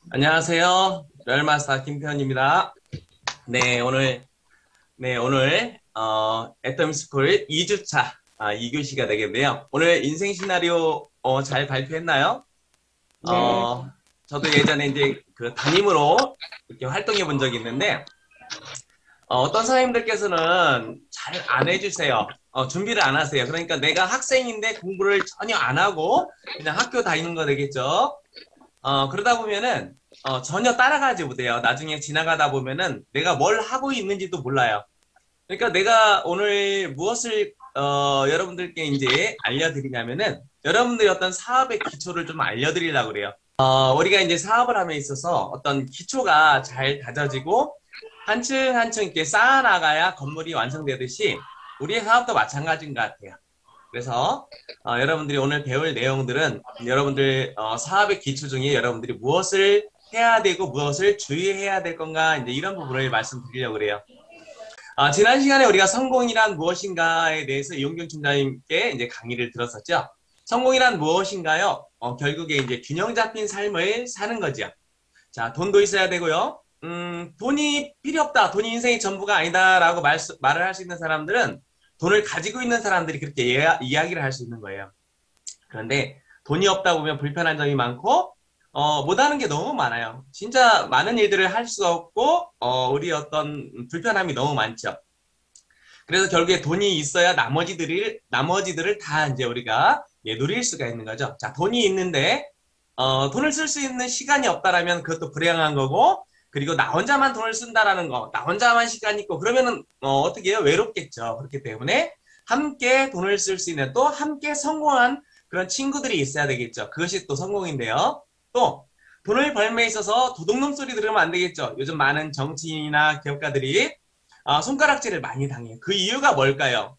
안녕하세요. 럴마스터 김태현입니다. 네, 오늘, 애터미스쿨 2주차, 2교시가 되겠네요. 오늘 인생 시나리오, 잘 발표했나요? 네, 저도 예전에 이제 그 담임으로 이렇게 활동해 본 적이 있는데, 어떤 선생님들께서는 잘 안 해주세요. 준비를 안 하세요. 그러니까 내가 학생인데 공부를 전혀 안 하고 그냥 학교 다니는 거 되겠죠? 그러다 보면은, 전혀 따라가지 못해요. 나중에 지나가다 보면은 내가 뭘 하고 있는지도 몰라요. 그러니까 내가 오늘 무엇을, 여러분들께 이제 알려드리냐면은, 여러분들이 어떤 사업의 기초를 좀 알려드리려고 그래요. 우리가 이제 사업을 함에 있어서 어떤 기초가 잘 다져지고, 한층 한층 이렇게 쌓아나가야 건물이 완성되듯이, 우리의 사업도 마찬가지인 것 같아요. 그래서 여러분들이 오늘 배울 내용들은 여러분들 사업의 기초 중에 여러분들이 무엇을 해야 되고 무엇을 주의해야 될 건가 이제 이런 부분을 말씀드리려고 그래요. 지난 시간에 우리가 성공이란 무엇인가에 대해서 이용균 총장님께 이제 강의를 들었었죠. 성공이란 무엇인가요? 결국에 이제 균형 잡힌 삶을 사는 거죠. 자, 돈도 있어야 되고요. 돈이 필요 없다. 돈이 인생의 전부가 아니다라고 말을 할 수 있는 사람들은 돈을 가지고 있는 사람들이 그렇게 이야기를 할 수 있는 거예요. 그런데 돈이 없다 보면 불편한 점이 많고, 못하는 게 너무 많아요. 진짜 많은 일들을 할 수 없고, 우리 어떤 불편함이 너무 많죠. 그래서 결국에 돈이 있어야 나머지들을 다 이제 우리가 예, 누릴 수가 있는 거죠. 자, 돈이 있는데, 돈을 쓸 수 있는 시간이 없다라면 그것도 불행한 거고, 그리고 나 혼자만 돈을 쓴다라는 거, 나 혼자만 시간이 있고, 그러면은, 어떻게 해요? 외롭겠죠. 그렇기 때문에, 함께 돈을 쓸 수 있는, 또 함께 성공한 그런 친구들이 있어야 되겠죠. 그것이 또 성공인데요. 또, 돈을 벌m에 있어서 도둑놈 소리 들으면 안 되겠죠. 요즘 많은 정치인이나 기업가들이 손가락질을 많이 당해요. 그 이유가 뭘까요?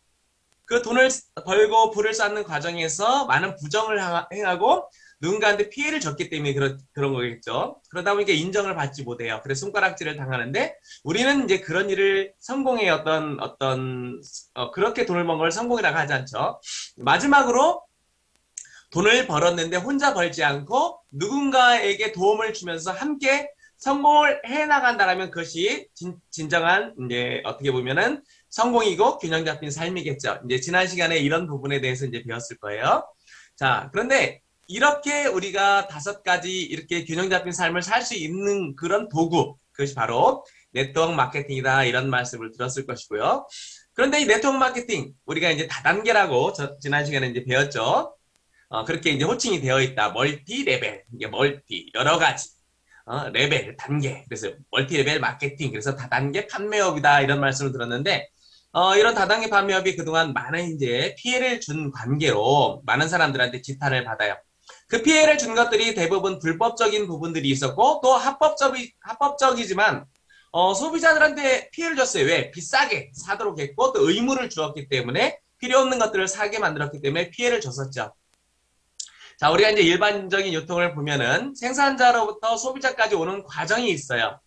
그 돈을 벌고 부를 쌓는 과정에서 많은 부정을 행하고 누군가한테 피해를 줬기 때문에 그런 거겠죠. 그러다 보니까 인정을 받지 못해요. 그래서 손가락질을 당하는데 우리는 이제 그런 일을 성공의 그렇게 돈을 번 걸 성공이라고 하지 않죠. 마지막으로 돈을 벌었는데 혼자 벌지 않고 누군가에게 도움을 주면서 함께 성공을 해 나간다라면 그것이 진정한 이제 어떻게 보면은 성공이고 균형 잡힌 삶이겠죠. 이제 지난 시간에 이런 부분에 대해서 이제 배웠을 거예요. 자, 그런데 이렇게 우리가 5가지 이렇게 균형 잡힌 삶을 살 수 있는 그런 도구, 그것이 바로 네트워크 마케팅이다 이런 말씀을 들었을 것이고요. 그런데 이 네트워크 마케팅 우리가 이제 다단계라고 지난 시간에 이제 배웠죠. 그렇게 이제 호칭이 되어 있다. 멀티 레벨, 이게 멀티 여러 가지 레벨 단계. 그래서 멀티 레벨 마케팅. 그래서 다단계 판매업이다 이런 말씀을 들었는데 이런 다단계 판매업이 그동안 많은 이제 피해를 준 관계로 많은 사람들한테 지탄을 받아요. 그 피해를 준 것들이 대부분 불법적인 부분들이 있었고 또 합법적이지만 소비자들한테 피해를 줬어요. 왜? 비싸게 사도록 했고 또 의무를 주었기 때문에 필요 없는 것들을 사게 만들었기 때문에 피해를 줬었죠. 자, 우리가 이제 일반적인 유통을 보면은 생산자로부터 소비자까지 오는 과정이 있어요.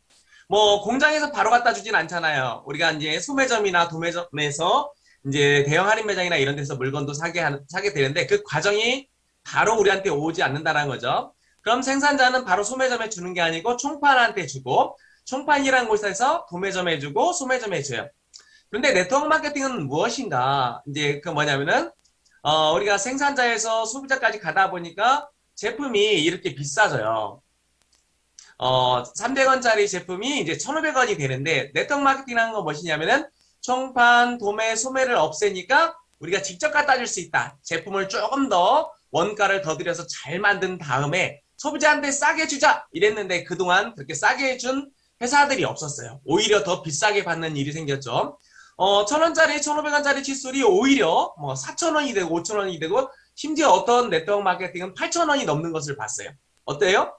뭐 공장에서 바로 갖다 주진 않잖아요. 우리가 이제 소매점이나 도매점에서 이제 대형 할인 매장이나 이런 데서 물건도 사게 되는데 그 과정이 바로 우리한테 오지 않는다는 거죠. 그럼 생산자는 바로 소매점에 주는 게 아니고 총판한테 주고 총판이라는 곳에서 도매점에 주고 소매점에 줘요. 그런데 네트워크 마케팅은 무엇인가? 이제 그 뭐냐면은 우리가 생산자에서 소비자까지 가다 보니까 제품이 이렇게 비싸져요. 300원짜리 제품이 이제 1,500원이 되는데 네트워크 마케팅이라는 건 무엇이냐면은 총판, 도매, 소매를 없애니까 우리가 직접 갖다 줄 수 있다. 제품을 조금 더 원가를 더 들여서 잘 만든 다음에 소비자한테 싸게 주자 이랬는데 그동안 그렇게 싸게 준 회사들이 없었어요. 오히려 더 비싸게 받는 일이 생겼죠. 1,000원짜리, 1,500원짜리 칫솔이 오히려 뭐 4,000원이 되고 5,000원이 되고 심지어 어떤 네트워크 마케팅은 8,000원이 넘는 것을 봤어요. 어때요?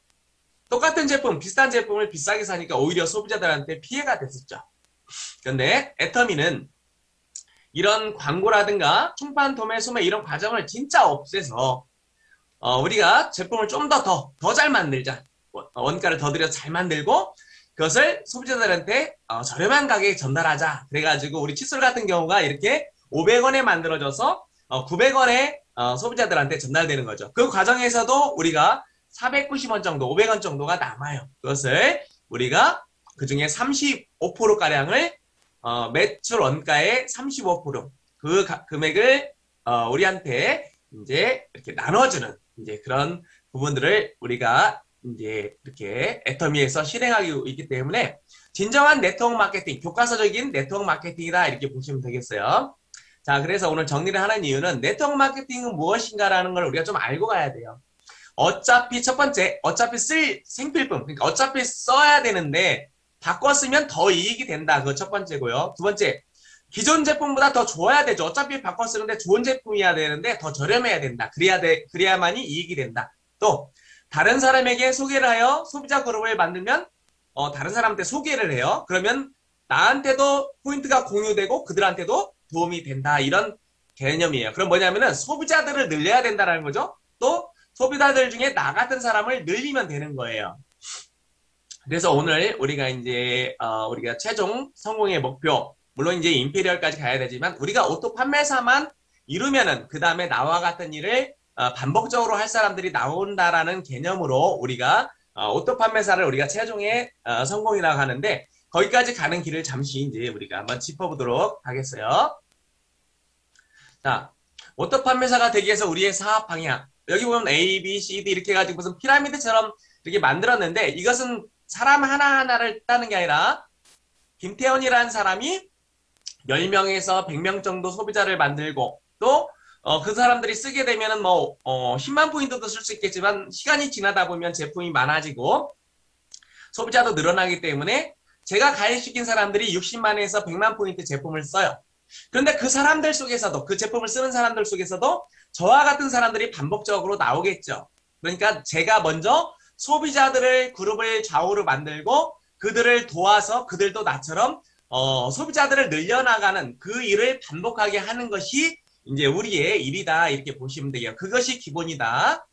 똑같은 제품, 비슷한 제품을 비싸게 사니까 오히려 소비자들한테 피해가 됐었죠. 그런데 애터미는 이런 광고라든가 총판, 도매, 소매 이런 과정을 진짜 없애서 우리가 제품을 좀 더 잘 만들자. 원가를 더 들여서 잘 만들고 그것을 소비자들한테 저렴한 가격에 전달하자. 그래가지고 우리 칫솔 같은 경우가 이렇게 500원에 만들어져서 900원에 소비자들한테 전달되는 거죠. 그 과정에서도 우리가 490원 정도, 500원 정도가 남아요. 그것을 우리가 그 중에 35%가량을 매출 원가의 35%, 그 금액을 우리한테 이제 이렇게 나눠주는 이제 그런 부분들을 우리가 이제 이렇게 애터미에서 실행하고 있기 때문에 진정한 네트워크 마케팅, 교과서적인 네트워크 마케팅이다 이렇게 보시면 되겠어요. 자, 그래서 오늘 정리를 하는 이유는 네트워크 마케팅은 무엇인가라는 걸 우리가 좀 알고 가야 돼요. 어차피 첫 번째, 어차피 쓸 생필품, 그러니까 어차피 써야 되는데 바꿔 쓰면 더 이익이 된다. 그거 첫 번째고요. 두 번째, 기존 제품보다 더 좋아야 되죠. 어차피 바꿔 쓰는데 좋은 제품이어야 되는데 더 저렴해야 된다. 그래야만이 이익이 된다. 또 다른 사람에게 소개를 하여 소비자 그룹을 만들면 다른 사람한테 소개를 해요. 그러면 나한테도 포인트가 공유되고 그들한테도 도움이 된다. 이런 개념이에요. 그럼 뭐냐면은 소비자들을 늘려야 된다는 거죠. 또 소비자들 중에 나 같은 사람을 늘리면 되는 거예요. 그래서 오늘 우리가 이제 우리가 최종 성공의 목표, 물론 이제 임페리얼까지 가야 되지만 우리가 오토 판매사만 이루면은 그 다음에 나와 같은 일을 반복적으로 할 사람들이 나온다라는 개념으로 우리가 오토 판매사를 우리가 최종의 성공이라고 하는데 거기까지 가는 길을 잠시 이제 우리가 한번 짚어보도록 하겠어요. 자, 오토 판매사가 되기 위해서 우리의 사업 방향, 여기 보면 A, B, C, D 이렇게 해가지고 무슨 피라미드처럼 이렇게 만들었는데 이것은 사람 하나하나를 따는 게 아니라 김태원이라는 사람이 10명에서 100명 정도 소비자를 만들고 또 그 사람들이 쓰게 되면은 뭐 10만 포인트도 쓸 수 있겠지만 시간이 지나다 보면 제품이 많아지고 소비자도 늘어나기 때문에 제가 가입시킨 사람들이 60만에서 100만 포인트 제품을 써요. 그런데 그 사람들 속에서도 그 제품을 쓰는 사람들 속에서도 저와 같은 사람들이 반복적으로 나오겠죠. 그러니까 제가 먼저 소비자들을 그룹을 좌우로 만들고 그들을 도와서 그들도 나처럼 소비자들을 늘려나가는 그 일을 반복하게 하는 것이 이제 우리의 일이다 이렇게 보시면 돼요. 그것이 기본이다.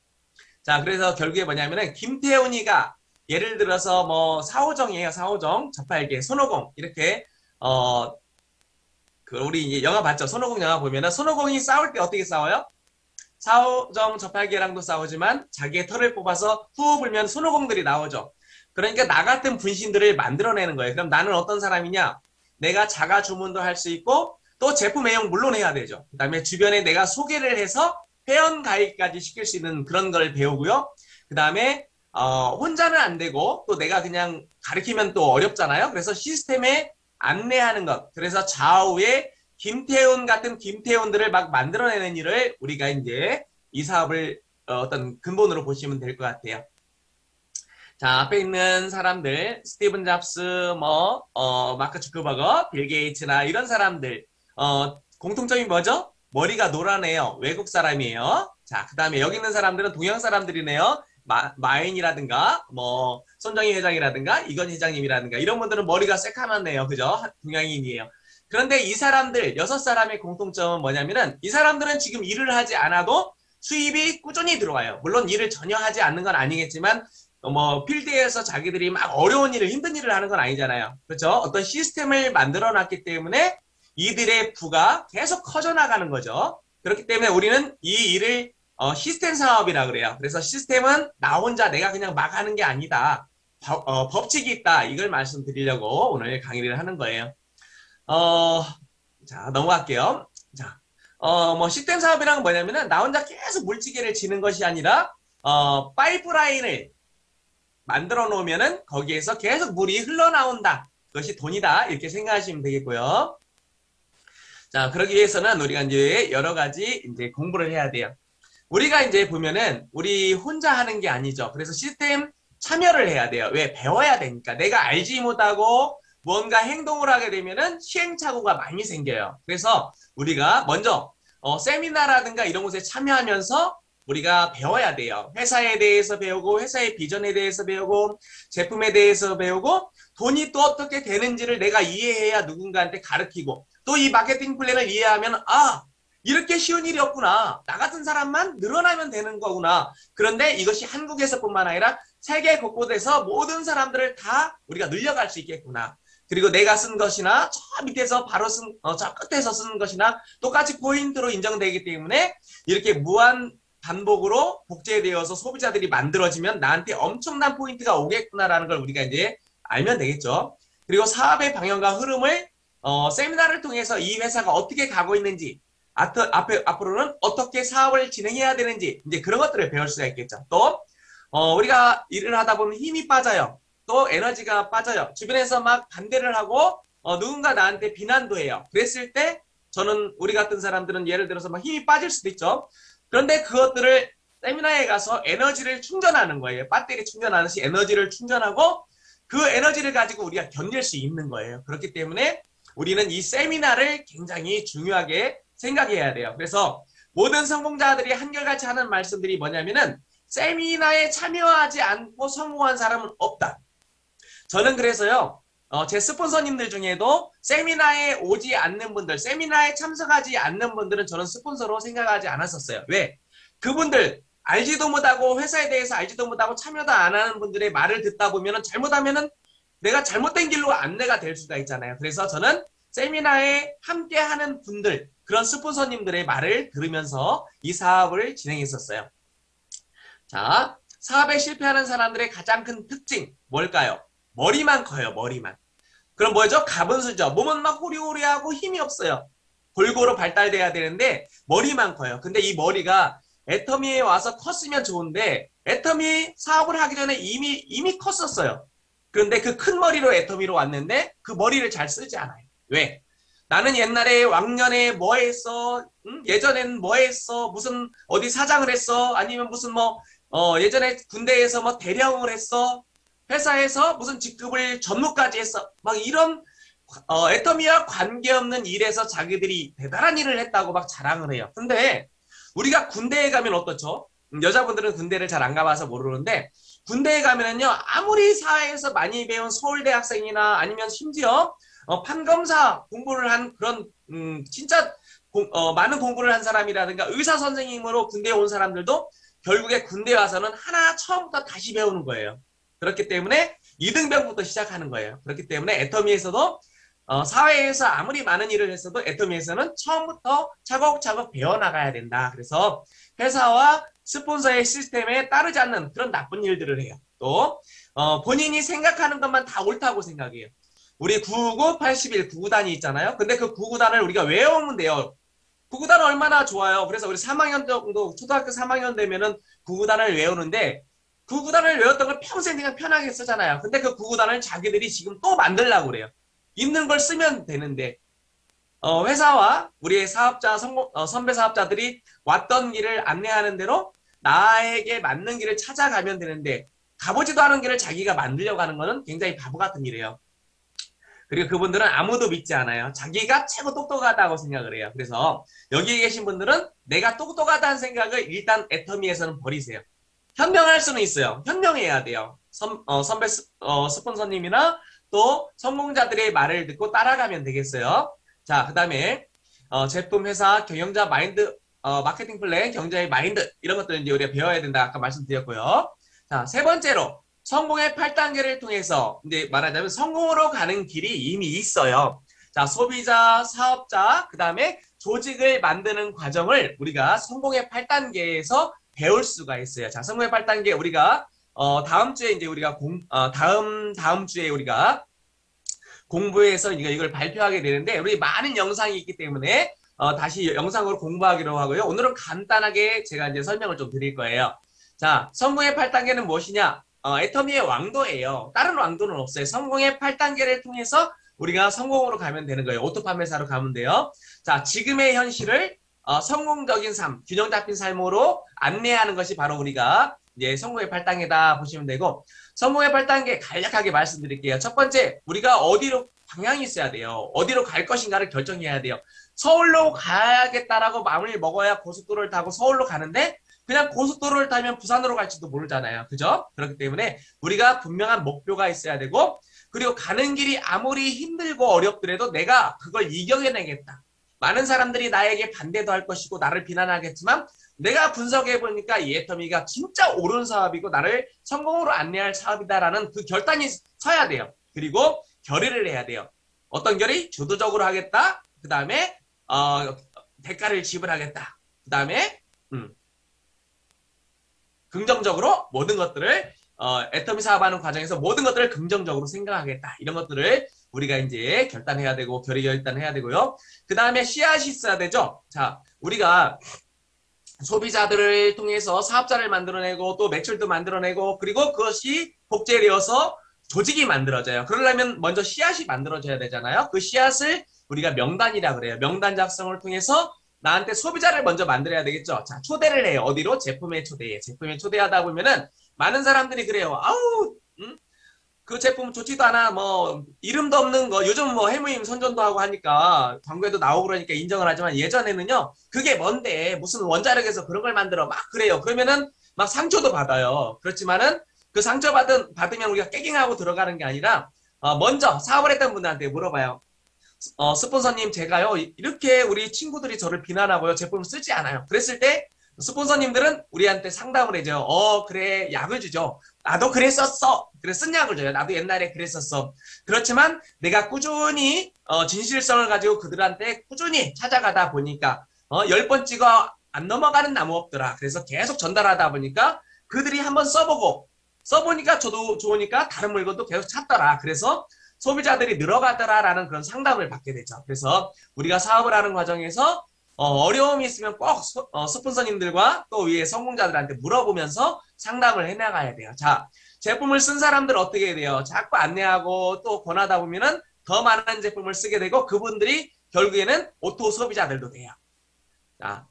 자, 그래서 결국에 뭐냐면은 김태훈이가 예를 들어서 뭐 사오정이에요. 사오정, 저팔계, 손오공 이렇게 우리 이제 영화 봤죠? 손오공 영화 보면은 손오공이 싸울 때 어떻게 싸워요? 사오정, 저팔계랑도 싸우지만 자기의 털을 뽑아서 후 불면 손오공들이 나오죠. 그러니까 나 같은 분신들을 만들어내는 거예요. 그럼 나는 어떤 사람이냐? 내가 자가 주문도 할 수 있고 또 제품 애용 물론 해야 되죠. 그 다음에 주변에 내가 소개를 해서 회원 가입까지 시킬 수 있는 그런 걸 배우고요. 그 다음에 혼자는 안 되고 또 내가 그냥 가르치면 또 어렵잖아요. 그래서 시스템에 안내하는 것. 그래서 좌우에 김태훈 같은 김태훈들을 막 만들어내는 일을 우리가 이제 이 사업을 어떤 근본으로 보시면 될 것 같아요. 자, 앞에 있는 사람들, 스티븐 잡스, 마크 주커버거, 빌 게이츠나 이런 사람들, 공통점이 뭐죠? 머리가 노란해요. 외국 사람이에요. 자, 그 다음에 여기 있는 사람들은 동양 사람들이네요. 마인이라든가, 손정희 회장이라든가, 이건 회장님이라든가, 이런 분들은 머리가 새카맣네요. 그죠? 동양인이에요. 그런데 이 사람들, 6사람의 공통점은 뭐냐면은, 이 사람들은 지금 일을 하지 않아도 수입이 꾸준히 들어와요. 물론 일을 전혀 하지 않는 건 아니겠지만, 필드에서 자기들이 막 어려운 일을, 힘든 일을 하는 건 아니잖아요. 그렇죠? 어떤 시스템을 만들어 놨기 때문에 이들의 부가 계속 커져 나가는 거죠. 그렇기 때문에 우리는 이 일을 시스템 사업이라 그래요. 그래서 시스템은 나 혼자 내가 그냥 막 하는 게 아니다. 법칙이 있다. 이걸 말씀드리려고 오늘 강의를 하는 거예요. 자, 넘어갈게요. 자, 시스템 사업이란 건 뭐냐면은 나 혼자 계속 물지개를 지는 것이 아니라 파이프라인을 만들어 놓으면은 거기에서 계속 물이 흘러나온다. 그것이 돈이다. 이렇게 생각하시면 되겠고요. 자, 그러기 위해서는 우리가 이제 여러 가지 이제 공부를 해야 돼요. 우리가 이제 보면은 우리 혼자 하는 게 아니죠. 그래서 시스템 참여를 해야 돼요. 왜? 배워야 되니까. 내가 알지 못하고 뭔가 행동을 하게 되면은 시행착오가 많이 생겨요. 그래서 우리가 먼저 세미나라든가 이런 곳에 참여하면서 우리가 배워야 돼요. 회사에 대해서 배우고 회사의 비전에 대해서 배우고 제품에 대해서 배우고 돈이 또 어떻게 되는지를 내가 이해해야 누군가한테 가르치고 또 이 마케팅 플랜을 이해하면 이렇게 쉬운 일이 없구나. 나 같은 사람만 늘어나면 되는 거구나. 그런데 이것이 한국에서뿐만 아니라 세계 곳곳에서 모든 사람들을 다 우리가 늘려갈 수 있겠구나. 그리고 내가 쓴 것이나 저 밑에서 바로 저 끝에서 쓰는 것이나 똑같이 포인트로 인정되기 때문에 이렇게 무한 반복으로 복제되어서 소비자들이 만들어지면 나한테 엄청난 포인트가 오겠구나라는 걸 우리가 이제 알면 되겠죠. 그리고 사업의 방향과 흐름을 세미나를 통해서 이 회사가 어떻게 가고 있는지, 앞으로는 어떻게 사업을 진행해야 되는지, 이제 그런 것들을 배울 수가 있겠죠. 또, 우리가 일을 하다 보면 힘이 빠져요. 또 에너지가 빠져요. 주변에서 막 반대를 하고, 누군가 나한테 비난도 해요. 그랬을 때, 저는, 우리 같은 사람들은 예를 들어서 막 힘이 빠질 수도 있죠. 그런데 그것들을 세미나에 가서 에너지를 충전하는 거예요. 배터리 충전하듯이 에너지를 충전하고, 그 에너지를 가지고 우리가 견딜 수 있는 거예요. 그렇기 때문에 우리는 이 세미나를 굉장히 중요하게 생각해야 돼요. 그래서 모든 성공자들이 한결같이 하는 말씀들이 뭐냐면은 세미나에 참여하지 않고 성공한 사람은 없다. 저는 그래서요, 제 스폰서님들 중에도 세미나에 오지 않는 분들, 세미나에 참석하지 않는 분들은 저는 스폰서로 생각하지 않았었어요. 왜? 그분들 알지도 못하고 회사에 대해서 알지도 못하고 참여도 안 하는 분들의 말을 듣다 보면은 잘못하면은 내가 잘못된 길로 안내가 될 수가 있잖아요. 그래서 저는 세미나에 함께 하는 분들, 그런 스폰서님들의 말을 들으면서 이 사업을 진행했었어요. 자, 사업에 실패하는 사람들의 가장 큰 특징 뭘까요? 머리만 커요, 머리만. 그럼 뭐죠? 가분수죠. 몸은 막 호리호리하고 힘이 없어요. 골고루 발달돼야 되는데 머리만 커요. 근데 이 머리가 애터미에 와서 컸으면 좋은데 애터미 사업을 하기 전에 이미 컸었어요. 그런데 그 큰 머리로 애터미로 왔는데 그 머리를 잘 쓰지 않아요. 왜? 나는 옛날에 왕년에 뭐 했어? 응? 예전엔 뭐 했어? 무슨 어디 사장을 했어? 아니면 무슨 예전에 군대에서 뭐 대령을 했어? 회사에서 무슨 직급을 전무까지 했어? 막 이런 애터미와 관계없는 일에서 자기들이 대단한 일을 했다고 막 자랑을 해요. 근데 우리가 군대에 가면 어떻죠? 여자분들은 군대를 잘 안 가봐서 모르는데 군대에 가면은요, 아무리 사회에서 많이 배운 서울대 학생이나 아니면 심지어 판검사 공부를 한 그런 진짜 많은 공부를 한 사람이라든가 의사 선생님으로 군대에 온 사람들도 결국에 군대 와서는 하나 처음부터 다시 배우는 거예요. 그렇기 때문에 이등병부터 시작하는 거예요. 그렇기 때문에 애터미에서도 사회에서 아무리 많은 일을 했어도 애터미에서는 처음부터 차곡차곡 배워나가야 된다. 그래서 회사와 스폰서의 시스템에 따르지 않는 그런 나쁜 일들을 해요. 또 본인이 생각하는 것만 다 옳다고 생각해요. 우리 999, 81, 9구단이 있잖아요. 근데 그 9구단을 우리가 외우면 돼요. 9구단 얼마나 좋아요. 그래서 우리 3학년 정도, 초등학교 3학년 되면은 9구단을 외우는데 9구단을 외웠던 걸 평생 그냥 편하게 쓰잖아요. 근데 그 9구단을 자기들이 지금 또 만들려고 그래요. 있는 걸 쓰면 되는데 회사와 우리의 사업자, 선배 사업자들이 왔던 길을 안내하는 대로 나에게 맞는 길을 찾아가면 되는데 가보지도 않은 길을 자기가 만들려고 하는 거는 굉장히 바보 같은 일이에요. 그리고 그분들은 아무도 믿지 않아요. 자기가 최고 똑똑하다고 생각을 해요. 그래서 여기 계신 분들은 내가 똑똑하다는 생각을 일단 애터미에서는 버리세요. 현명할 수는 있어요. 현명해야 돼요. 선배 스폰서님이나 또 성공자들의 말을 듣고 따라가면 되겠어요. 자, 그 다음에 제품, 회사, 경영자 마인드, 마케팅 플랜, 경자의 마인드 이런 것들을 이제 우리가 배워야 된다 아까 말씀드렸고요. 자, 세 번째로 성공의 8단계를 통해서 이제 말하자면 성공으로 가는 길이 이미 있어요. 자, 소비자, 사업자, 그 다음에 조직을 만드는 과정을 우리가 성공의 8단계에서 배울 수가 있어요. 자, 성공의 8단계 우리가 다음 주에 이제 우리가 다음 주에 우리가 공부해서 이걸 발표하게 되는데 우리 많은 영상이 있기 때문에 다시 영상으로 공부하기로 하고요. 오늘은 간단하게 제가 이제 설명을 좀 드릴 거예요. 자, 성공의 8단계는 무엇이냐? 애터미의 왕도예요. 다른 왕도는 없어요. 성공의 8단계를 통해서 우리가 성공으로 가면 되는 거예요. 오토 판매사로 가면 돼요. 자, 지금의 현실을 성공적인 삶, 균형 잡힌 삶으로 안내하는 것이 바로 우리가 이제 성공의 8단계다 보시면 되고, 성공의 8단계 간략하게 말씀드릴게요. 첫 번째, 우리가 어디로 방향이 있어야 돼요. 어디로 갈 것인가를 결정해야 돼요. 서울로 가야겠다라고 마음을 먹어야 고속도로를 타고 서울로 가는데 그냥 고속도로를 타면 부산으로 갈지도 모르잖아요. 그죠? 그렇기 때문에 우리가 분명한 목표가 있어야 되고, 그리고 가는 길이 아무리 힘들고 어렵더라도 내가 그걸 이겨내겠다. 많은 사람들이 나에게 반대도 할 것이고 나를 비난하겠지만 내가 분석해 보니까 이 애터미가 진짜 옳은 사업이고 나를 성공으로 안내할 사업이다라는 그 결단이 서야 돼요. 그리고 결의를 해야 돼요. 어떤 결의? 주도적으로 하겠다. 그 다음에 대가를 지불하겠다. 그 다음에 긍정적으로 모든 것들을 애터미 사업하는 과정에서 모든 것들을 긍정적으로 생각하겠다. 이런 것들을 우리가 이제 결단해야 되고 결단해야 되고요. 그 다음에 씨앗이 있어야 되죠. 자, 우리가 소비자들을 통해서 사업자를 만들어내고 또 매출도 만들어내고 그리고 그것이 복제되어서 조직이 만들어져요. 그러려면 먼저 씨앗이 만들어져야 되잖아요. 그 씨앗을 우리가 명단이라 그래요. 명단 작성을 통해서 나한테 소비자를 먼저 만들어야 되겠죠. 자, 초대를 해요. 어디로? 제품에 초대해. 제품에 초대하다 보면은 많은 사람들이 그래요. 아우, 그 제품 좋지도 않아. 뭐 이름도 없는 거. 요즘 뭐 해무임 선전도 하고 하니까 광고에도 나오고 그러니까 인정을 하지만 예전에는요. 그게 뭔데 무슨 원자력에서 그런 걸 만들어 막 그래요. 그러면은 막 상처도 받아요. 그렇지만은 그 상처 받으면 우리가 깨갱하고 들어가는 게 아니라 먼저 사업을 했던 분들한테 물어봐요. 스폰서님 제가요 이렇게 우리 친구들이 저를 비난하고요 제품을 쓰지 않아요. 그랬을 때 스폰서님들은 우리한테 상담을 해줘요. 그래 약을 주죠. 나도 그랬었어. 그래 쓴 약을 줘요. 나도 옛날에 그랬었어. 그렇지만 내가 꾸준히 진실성을 가지고 그들한테 꾸준히 찾아가다 보니까 10번 찍어 안 넘어가는 나무 없더라. 그래서 계속 전달하다 보니까 그들이 한번 써보니까 저도 좋으니까 다른 물건도 계속 찾더라. 그래서 소비자들이 늘어가더라라는 그런 상담을 받게 되죠. 그래서 우리가 사업을 하는 과정에서 어려움이 있으면 꼭 스폰서님들과 또 위에 성공자들한테 물어보면서 상담을 해나가야 돼요. 자, 제품을 쓴 사람들 어떻게 해야 돼요? 자꾸 안내하고 또 권하다 보면은 더 많은 제품을 쓰게 되고 그분들이 결국에는 오토 소비자들도 돼요. 자,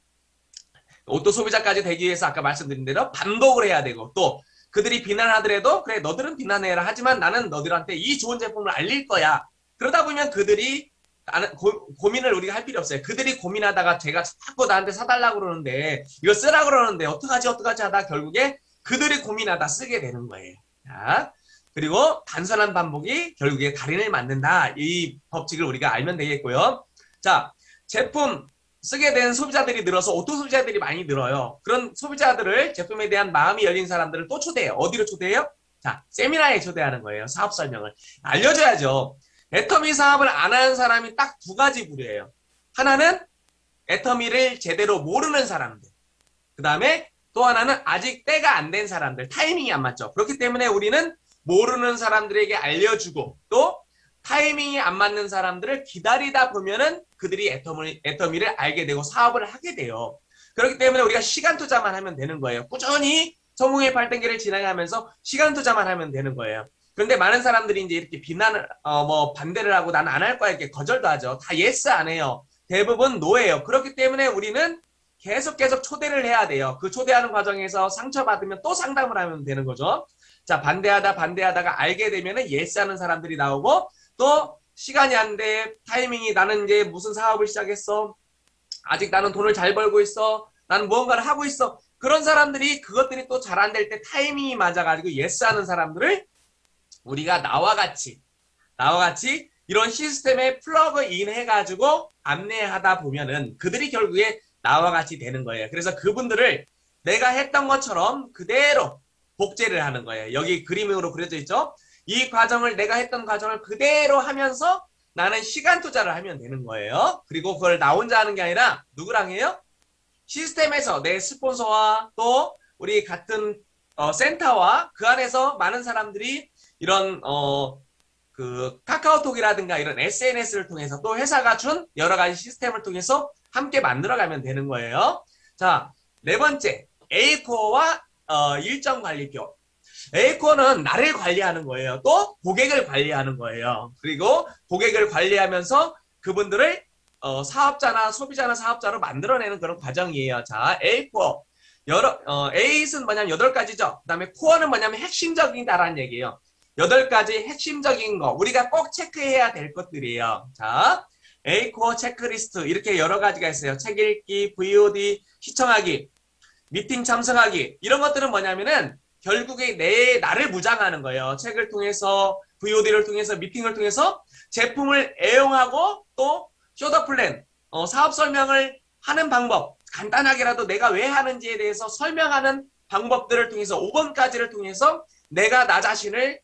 오토 소비자까지 되기 위해서 아까 말씀드린 대로 반복을 해야 되고 또 그들이 비난하더라도 그래 너들은 비난해라 하지만 나는 너들한테 이 좋은 제품을 알릴 거야. 그러다 보면 그들이 고민을 우리가 할 필요 없어요. 그들이 고민하다가 제가 자꾸 나한테 사달라고 그러는데 이거 쓰라고 그러는데 어떡하지 하다 결국에 그들이 고민하다 쓰게 되는 거예요. 자, 그리고 단순한 반복이 결국에 달인을 만든다. 이 법칙을 우리가 알면 되겠고요. 자, 제품 쓰게 된 소비자들이 늘어서 오토 소비자들이 많이 늘어요. 그런 소비자들을 제품에 대한 마음이 열린 사람들을 또 초대해요. 어디로 초대해요? 자, 세미나에 초대하는 거예요. 사업 설명을. 알려줘야죠. 애터미 사업을 안 하는 사람이 딱 두 가지 부류예요. 하나는 애터미를 제대로 모르는 사람들. 그 다음에 또 하나는 아직 때가 안 된 사람들. 타이밍이 안 맞죠. 그렇기 때문에 우리는 모르는 사람들에게 알려주고 또 타이밍이 안 맞는 사람들을 기다리다 보면은 그들이 애터미를 알게 되고 사업을 하게 돼요. 그렇기 때문에 우리가 시간 투자만 하면 되는 거예요. 꾸준히 성공의 발단계를 진행하면서 시간 투자만 하면 되는 거예요. 그런데 많은 사람들이 이제 이렇게 비난을, 반대를 하고 나는 안 할 거야 이렇게 거절도 하죠. 다 예스 안 해요. 대부분 노예요. 그렇기 때문에 우리는 계속 초대를 해야 돼요. 그 초대하는 과정에서 상처받으면 또 상담을 하면 되는 거죠. 자, 반대하다가 알게 되면은 예스 하는 사람들이 나오고 또 시간이 안 돼. 타이밍이 나는 이제 무슨 사업을 시작했어. 아직 나는 돈을 잘 벌고 있어. 나는 무언가를 하고 있어. 그런 사람들이 그것들이 또 잘 안 될 때 타이밍이 맞아가지고 예스 하는 사람들을 우리가 나와 같이 이런 시스템에 플러그인 해가지고 안내하다 보면은 그들이 결국에 나와 같이 되는 거예요. 그래서 그분들을 내가 했던 것처럼 그대로 복제를 하는 거예요. 여기 그림으로 그려져 있죠. 이 과정을 내가 했던 과정을 그대로 하면서 나는 시간 투자를 하면 되는 거예요. 그리고 그걸 나 혼자 하는 게 아니라 누구랑 해요? 시스템에서 내 스폰서와 또 우리 같은 센터와 그 안에서 많은 사람들이 이런 그 카카오톡이라든가 이런 SNS를 통해서 또 회사가 준 여러 가지 시스템을 통해서 함께 만들어가면 되는 거예요. 자, 네 번째 A코어와 일정 관리표. A코어는 나를 관리하는 거예요. 또 고객을 관리하는 거예요. 그리고 고객을 관리하면서 그분들을 사업자나 소비자나 사업자로 만들어내는 그런 과정이에요. 자, A코어. A는 뭐냐면 8가지죠. 그 다음에 코어는 뭐냐면 핵심적이다라는 얘기예요. 8가지 핵심적인 거. 우리가 꼭 체크해야 될 것들이에요. 자, A코어 체크리스트. 이렇게 여러 가지가 있어요. 책 읽기, VOD, 시청하기, 미팅 참석하기. 이런 것들은 뭐냐면은 결국에 나를 무장하는 거예요. 책을 통해서, VOD를 통해서, 미팅을 통해서 제품을 애용하고 또 쇼더 플랜, 사업 설명을 하는 방법, 간단하게라도 내가 왜 하는지에 대해서 설명하는 방법들을 통해서 5번까지를 통해서 내가 나 자신을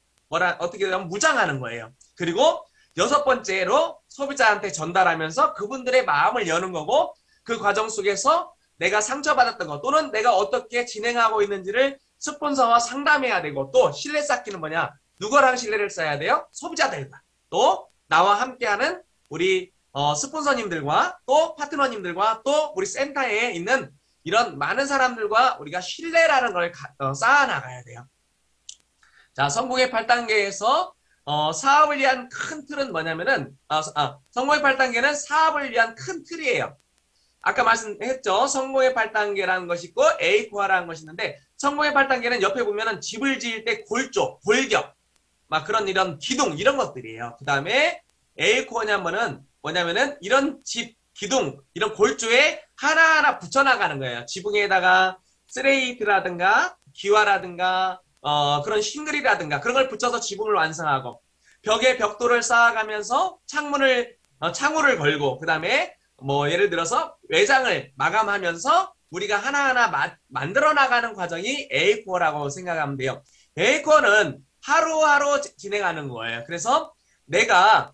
어떻게 보면 무장하는 거예요. 그리고 6번째로 소비자한테 전달하면서 그분들의 마음을 여는 거고 그 과정 속에서 내가 상처받았던 거 또는 내가 어떻게 진행하고 있는지를 스폰서와 상담해야 되고 또 신뢰 쌓기는 뭐냐? 누구랑 신뢰를 쌓아야 돼요? 소비자들과 또 나와 함께하는 우리 스폰서님들과 또 파트너님들과 또 우리 센터에 있는 이런 많은 사람들과 우리가 신뢰라는 걸 쌓아 나가야 돼요. 자, 성공의 8단계에서 사업을 위한 큰 틀은 뭐냐면은 성공의 8단계는 사업을 위한 큰 틀이에요. 아까 말씀했죠. 성공의 8단계라는 것이 있고 A코어라는 것이 있는데 성공의 8단계는 옆에 보면은 집을 지을 때 골조, 골격 막 그런 이런 기둥 이런 것들이에요. 그 다음에 A코어냐면은 뭐냐면은 이런 집, 기둥, 이런 골조에 하나하나 붙여나가는 거예요. 지붕에다가 스레이트라든가 기와라든가 그런 싱글이라든가 그런 걸 붙여서 지붕을 완성하고 벽에 벽돌을 쌓아가면서 창문을 걸고 그 다음에 뭐 예를 들어서 외장을 마감하면서 우리가 하나하나 만들어 나가는 과정이 A코어라고 생각하면 돼요. A코어는 하루하루 진행하는 거예요. 그래서 내가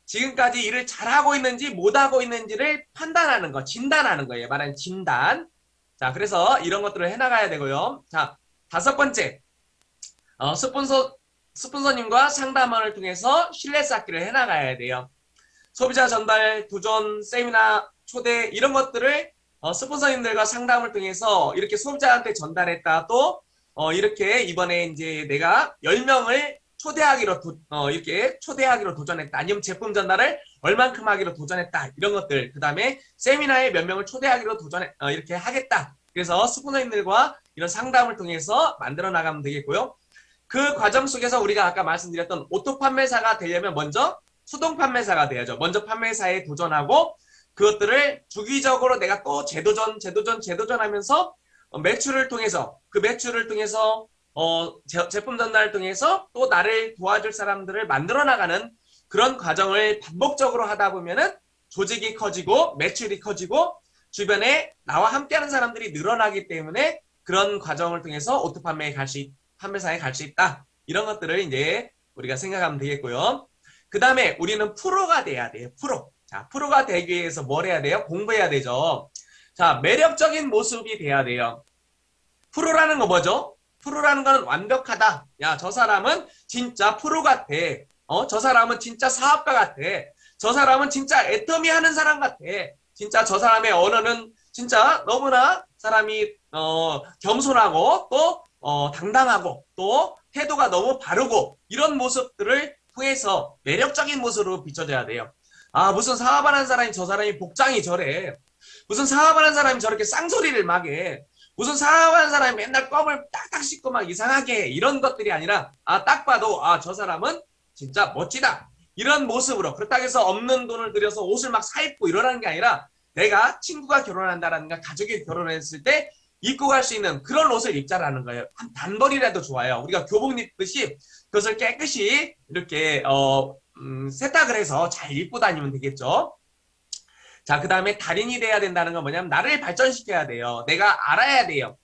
지금까지 일을 잘하고 있는지 못하고 있는지를 판단하는 거, 진단하는 거예요. 말하는 진단. 자, 그래서 이런 것들을 해나가야 되고요. 자, 5번째. 스폰서님과 상담원을 통해서 신뢰 쌓기를 해나가야 돼요. 소비자 전달, 도전, 세미나, 초대 이런 것들을 스폰서님들과 상담을 통해서 이렇게 소비자한테 전달했다. 또 이렇게 이번에 이제 내가 10명을 이렇게 초대하기로 도전했다. 아니면 제품 전달을 얼만큼 하기로 도전했다. 이런 것들. 그 다음에 세미나에 몇 명을 초대하기로 이렇게 하겠다. 그래서 스폰서님들과 이런 상담을 통해서 만들어 나가면 되겠고요. 그 과정 속에서 우리가 아까 말씀드렸던 오토 판매사가 되려면 먼저 수동 판매사가 돼야죠. 먼저 판매사에 도전하고 그것들을 주기적으로 내가 또 재도전하면서 매출을 통해서 제품 전달을 통해서 또 나를 도와줄 사람들을 만들어 나가는 그런 과정을 반복적으로 하다 보면은 조직이 커지고 매출이 커지고 주변에 나와 함께하는 사람들이 늘어나기 때문에 그런 과정을 통해서 오토 판매사에 갈 수 있다. 이런 것들을 이제 우리가 생각하면 되겠고요. 그 다음에 우리는 프로가 돼야 돼요. 프로. 자, 프로가 되기 위해서 뭘 해야 돼요? 공부해야 되죠. 자, 매력적인 모습이 돼야 돼요. 프로라는 거 뭐죠? 프로라는 건 완벽하다. 야, 저 사람은 진짜 프로 같아. 저 사람은 진짜 사업가 같아. 저 사람은 진짜 애터미 하는 사람 같아. 진짜 저 사람의 언어는 진짜 너무나 사람이 겸손하고 또 당당하고 또 태도가 너무 바르고 이런 모습들을 통해서 매력적인 모습으로 비춰져야 돼요. 아, 무슨 사업하는 사람이 저 사람이 복장이 저래. 무슨 사업하는 사람이 저렇게 쌍소리를 막 해. 무슨 사업하는 사람이 맨날 껌을 딱딱 씹고 막 이상하게 해. 이런 것들이 아니라 딱 봐도 저 사람은 진짜 멋지다. 이런 모습으로 그렇다고 해서 없는 돈을 들여서 옷을 막 사입고 이러라는 게 아니라 내가 친구가 결혼한다라든가 가족이 결혼했을 때 입고 갈 수 있는 그런 옷을 입자라는 거예요. 한 단벌이라도 좋아요. 우리가 교복 입듯이 그것을 깨끗이 이렇게 세탁을 해서 잘 입고 다니면 되겠죠. 자, 그 다음에 달인이 돼야 된다는 건 뭐냐면 나를 발전시켜야 돼요. 내가 알아야 돼요.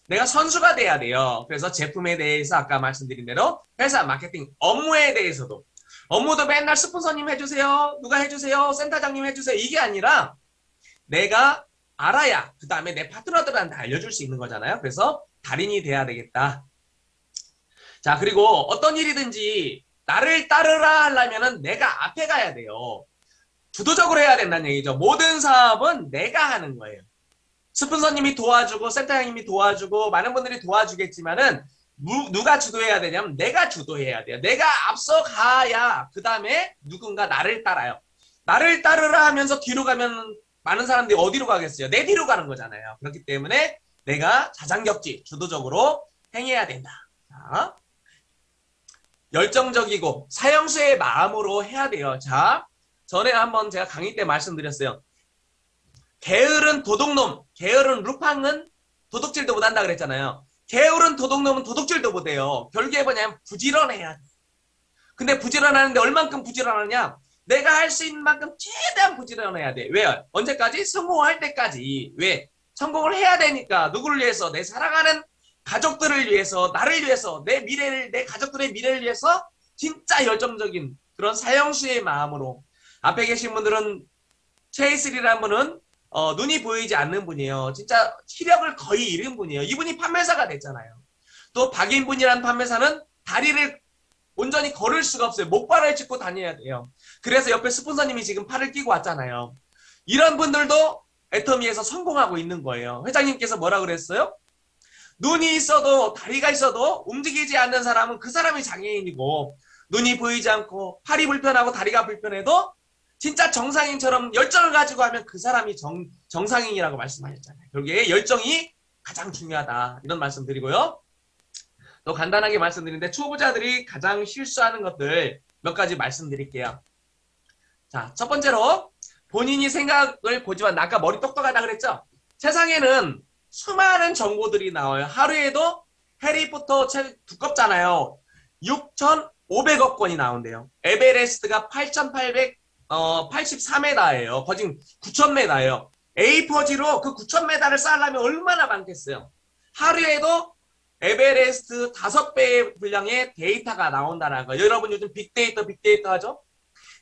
내가 선수가 돼야 돼요. 그래서 제품에 대해서 아까 말씀드린 대로 회사 마케팅 업무에 대해서도 업무도 맨날 스폰서님 해주세요. 누가 해주세요. 센터장님 해주세요. 이게 아니라 내가 알아야 그 다음에 내 파트너들한테 알려줄 수 있는 거잖아요. 그래서 달인이 돼야 되겠다. 자, 그리고 어떤 일이든지 나를 따르라 하려면은 내가 앞에 가야 돼요. 주도적으로 해야 된다는 얘기죠. 모든 사업은 내가 하는 거예요. 스폰서님이 도와주고 센터장님이 도와주고 많은 분들이 도와주겠지만은 누가 주도해야 되냐면 내가 주도해야 돼요. 내가 앞서 가야 그 다음에 누군가 나를 따라요. 나를 따르라 하면서 뒤로 가면 많은 사람들이 어디로 가겠어요? 내 뒤로 가는 거잖아요. 그렇기 때문에 내가 자장격지 주도적으로 행해야 된다. 자, 열정적이고 사형수의 마음으로 해야 돼요. 자, 전에 한번 제가 강의 때 말씀드렸어요. 게으른 도둑놈, 게으른 루팡은 도둑질도 못한다 그랬잖아요. 게으른 도둑놈은 도둑질도 못해요. 결국에 뭐냐면 부지런해야 돼. 근데 부지런하는데 얼만큼 부지런하냐? 내가 할 수 있는 만큼 최대한 부지런해야 돼. 왜요? 언제까지? 성공할 때까지. 왜? 성공을 해야 되니까. 누구를 위해서? 내 사랑하는 가족들을 위해서, 나를 위해서, 내 미래를, 내 가족들의 미래를 위해서 진짜 열정적인 그런 사형수의 마음으로. 앞에 계신 분들은 최이슬이라는 분은 눈이 보이지 않는 분이에요. 진짜 시력을 거의 잃은 분이에요. 이분이 판매사가 됐잖아요. 또 박인분이라는 판매사는 다리를 온전히 걸을 수가 없어요. 목발을 짚고 다녀야 돼요. 그래서 옆에 스폰서님이 지금 팔을 끼고 왔잖아요. 이런 분들도 애터미에서 성공하고 있는 거예요. 회장님께서 뭐라 그랬어요? 눈이 있어도 다리가 있어도 움직이지 않는 사람은 그 사람이 장애인이고, 눈이 보이지 않고 팔이 불편하고 다리가 불편해도 진짜 정상인처럼 열정을 가지고 하면 그 사람이 정상인이라고 말씀하셨잖아요. 결국에 열정이 가장 중요하다, 이런 말씀 드리고요. 또 간단하게 말씀드리는데, 초보자들이 가장 실수하는 것들 몇 가지 말씀드릴게요. 자, 첫 번째로 본인이 생각을 보지만, 아까 머리 똑똑하다 그랬죠? 세상에는 수많은 정보들이 나와요. 하루에도 해리포터 책 두껍잖아요. 6,500억 권이 나온대요. 에베레스트가 8,883m예요. 거진 9,000m예요. A4지로 그 9,000m를 쌓으려면 얼마나 많겠어요. 하루에도 에베레스트 5배의 분량의 데이터가 나온다는 거예요. 여러분 요즘 빅데이터 하죠?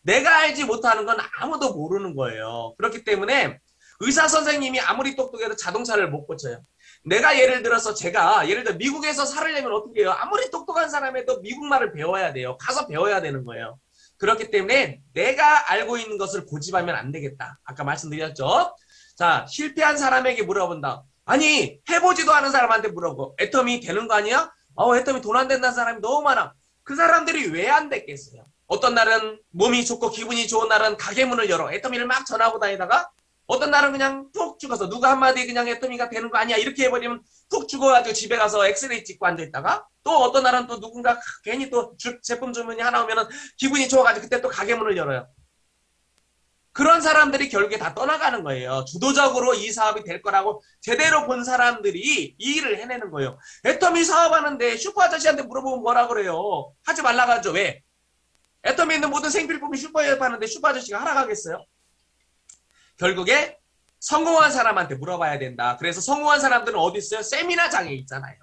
내가 알지 못하는 건 아무도 모르는 거예요. 그렇기 때문에 의사 선생님이 아무리 똑똑해도 자동차를 못 고쳐요. 내가 예를 들어 미국에서 살으려면 어떻게 해요? 아무리 똑똑한 사람에도 미국말을 배워야 돼요. 가서 배워야 되는 거예요. 그렇기 때문에 내가 알고 있는 것을 고집하면 안 되겠다. 아까 말씀드렸죠? 자, 실패한 사람에게 물어본다. 아니, 해보지도 않은 사람한테 물어보고, 애터미 되는 거 아니야? 애터미 돈 안 된다는 사람이 너무 많아. 그 사람들이 왜 안 됐겠어요? 어떤 날은 몸이 좋고 기분이 좋은 날은 가게 문을 열어 애터미를 막 전하고 다니다가, 어떤 날은 그냥 푹 죽어서 누가 한마디 그냥 애터미가 되는 거 아니야 이렇게 해버리면 푹 죽어가지고 집에 가서 엑스레이 찍고 앉아있다가, 또 어떤 날은 또 누군가 괜히 또 제품 주문이 하나 오면은 기분이 좋아가지고 그때 또 가게 문을 열어요. 그런 사람들이 결국에 다 떠나가는 거예요. 주도적으로 이 사업이 될 거라고 제대로 본 사람들이 이 일을 해내는 거예요. 애터미 사업하는데 슈퍼 아저씨한테 물어보면 뭐라 그래요? 하지 말라고 하죠. 왜? 애터미에 있는 모든 생필품이 슈퍼에 파는데 슈퍼 아저씨가 하라 가겠어요? 결국에 성공한 사람한테 물어봐야 된다. 그래서 성공한 사람들은 어디 있어요? 세미나장에 있잖아요.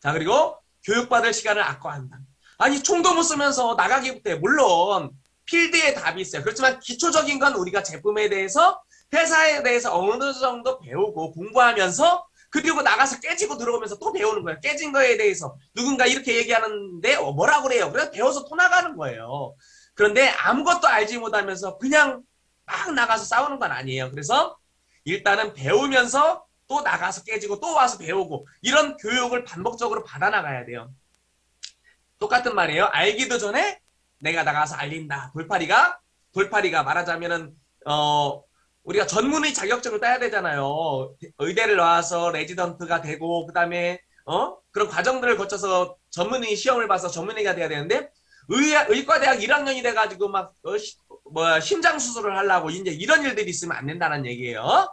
자, 그리고 교육받을 시간을 아까워한다. 아니, 총도 못 쓰면서 나가기부터 해. 물론 필드에 답이 있어요. 그렇지만 기초적인 건 우리가 제품에 대해서, 회사에 대해서 어느 정도 배우고 공부하면서, 그리고 나가서 깨지고 들어오면서 또 배우는 거예요. 깨진 거에 대해서 누군가 이렇게 얘기하는데 뭐라고 그래요? 그래서 배워서 또 나가는 거예요. 그런데 아무것도 알지 못하면서 그냥 막 나가서 싸우는 건 아니에요. 그래서 일단은 배우면서 또 나가서 깨지고 또 와서 배우고, 이런 교육을 반복적으로 받아나가야 돼요. 똑같은 말이에요. 알기도 전에 내가 나가서 알린다. 돌팔이가 말하자면은 우리가 전문의 자격증을 따야 되잖아요. 의대를 나와서 레지던트가 되고, 그 다음에 그런 과정들을 거쳐서 전문의 시험을 봐서 전문의가 돼야 되는데, 의과대학 1학년이 돼가지고 막 심장 수술을 하려고 이제 이런 일들이 있으면 안 된다는 얘기예요.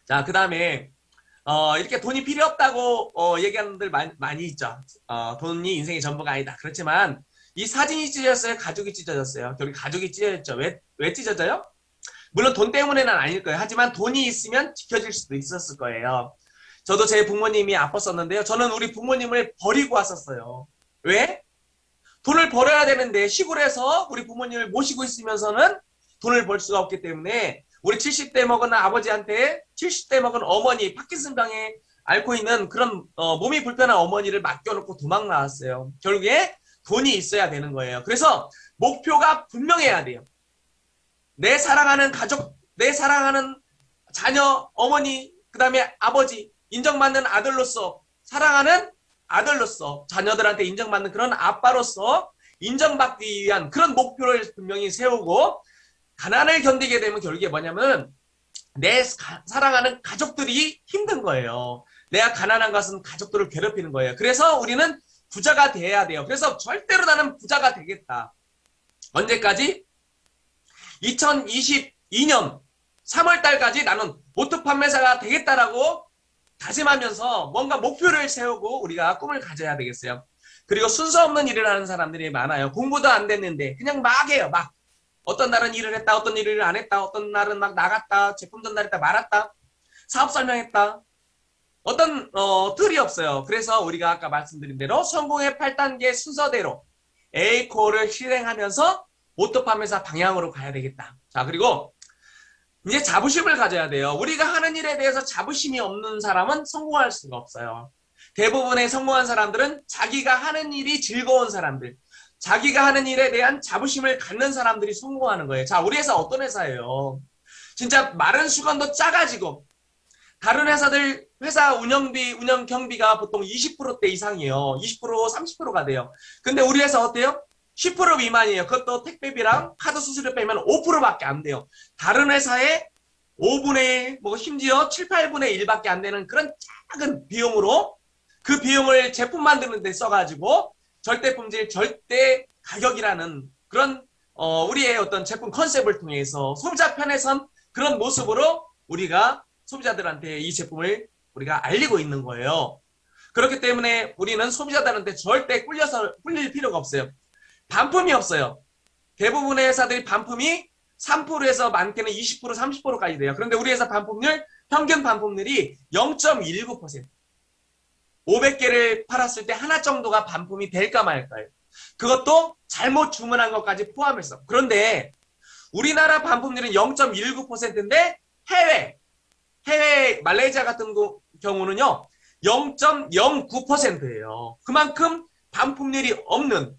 자, 그 다음에 이렇게 돈이 필요 없다고 얘기하는 분들 많이 있죠. 돈이 인생의 전부가 아니다. 그렇지만 이 사진이 찢어졌어요? 가족이 찢어졌어요? 결국 가족이 찢어졌죠. 왜 찢어져요? 물론 돈 때문에는 아닐 거예요. 하지만 돈이 있으면 지켜질 수도 있었을 거예요. 저도 제 부모님이 아팠었는데요. 저는 우리 부모님을 버리고 왔었어요. 왜? 돈을 벌어야 되는데 시골에서 우리 부모님을 모시고 있으면서는 돈을 벌 수가 없기 때문에 우리 70대 먹은 아버지한테 70대 먹은 어머니, 파킨슨병에 앓고 있는 그런 몸이 불편한 어머니를 맡겨놓고 도망 나왔어요. 결국에 돈이 있어야 되는 거예요. 그래서 목표가 분명해야 돼요. 내 사랑하는 가족, 내 사랑하는 자녀, 어머니, 그 다음에 아버지, 인정받는 아들로서, 사랑하는 아들로서, 자녀들한테 인정받는 그런 아빠로서 인정받기 위한 그런 목표를 분명히 세우고, 가난을 견디게 되면 결국에 뭐냐면 내 사랑하는 가족들이 힘든 거예요. 내가 가난한 것은 가족들을 괴롭히는 거예요. 그래서 우리는 부자가 돼야 돼요. 그래서 절대로 나는 부자가 되겠다. 언제까지? 2022년 3월달까지 나는 보트 판매사가 되겠다라고 다짐하면서 뭔가 목표를 세우고 우리가 꿈을 가져야 되겠어요. 그리고 순서 없는 일을 하는 사람들이 많아요. 공부도 안 됐는데 그냥 막 해요. 막. 어떤 날은 일을 했다, 어떤 일을 안 했다, 어떤 날은 막 나갔다, 제품 전달했다, 말았다, 사업 설명했다. 어떤 틀이 없어요. 그래서 우리가 아까 말씀드린 대로 성공의 8단계 순서대로 A코어를 실행하면서 보트 판매사 방향으로 가야 되겠다. 자, 그리고 이제 자부심을 가져야 돼요. 우리가 하는 일에 대해서 자부심이 없는 사람은 성공할 수가 없어요. 대부분의 성공한 사람들은 자기가 하는 일이 즐거운 사람들, 자기가 하는 일에 대한 자부심을 갖는 사람들이 성공하는 거예요. 자, 우리 회사 어떤 회사예요? 진짜 마른 수건도 작아지고 다른 회사들 회사 운영비, 운영 경비가 보통 20%대 이상이에요. 20%, 30%가 돼요. 근데 우리 회사 어때요? 10% 미만이에요. 그것도 택배비랑 카드 수수료 빼면 5%밖에 안 돼요. 다른 회사에 5분의 1, 뭐 심지어 7, 8분의 1밖에 안 되는 그런 작은 비용으로 그 비용을 제품 만드는 데 써가지고 절대 품질, 절대 가격이라는 그런 우리의 어떤 제품 컨셉을 통해서 소비자 편에선 그런 모습으로 우리가 소비자들한테 이 제품을 우리가 알리고 있는 거예요. 그렇기 때문에 우리는 소비자들한테 절대 꿀릴 필요가 없어요. 반품이 없어요. 대부분의 회사들이 반품이 3%에서 많게는 20%, 30%까지 돼요. 그런데 우리 회사 반품률, 평균 반품률이 0.19%. 500개를 팔았을 때 하나 정도가 반품이 될까 말까요. 그것도 잘못 주문한 것까지 포함해서. 그런데 우리나라 반품률은 0.19%인데 해외 말레이시아 같은 경우는요 0.09%예요. 그만큼 반품률이 없는,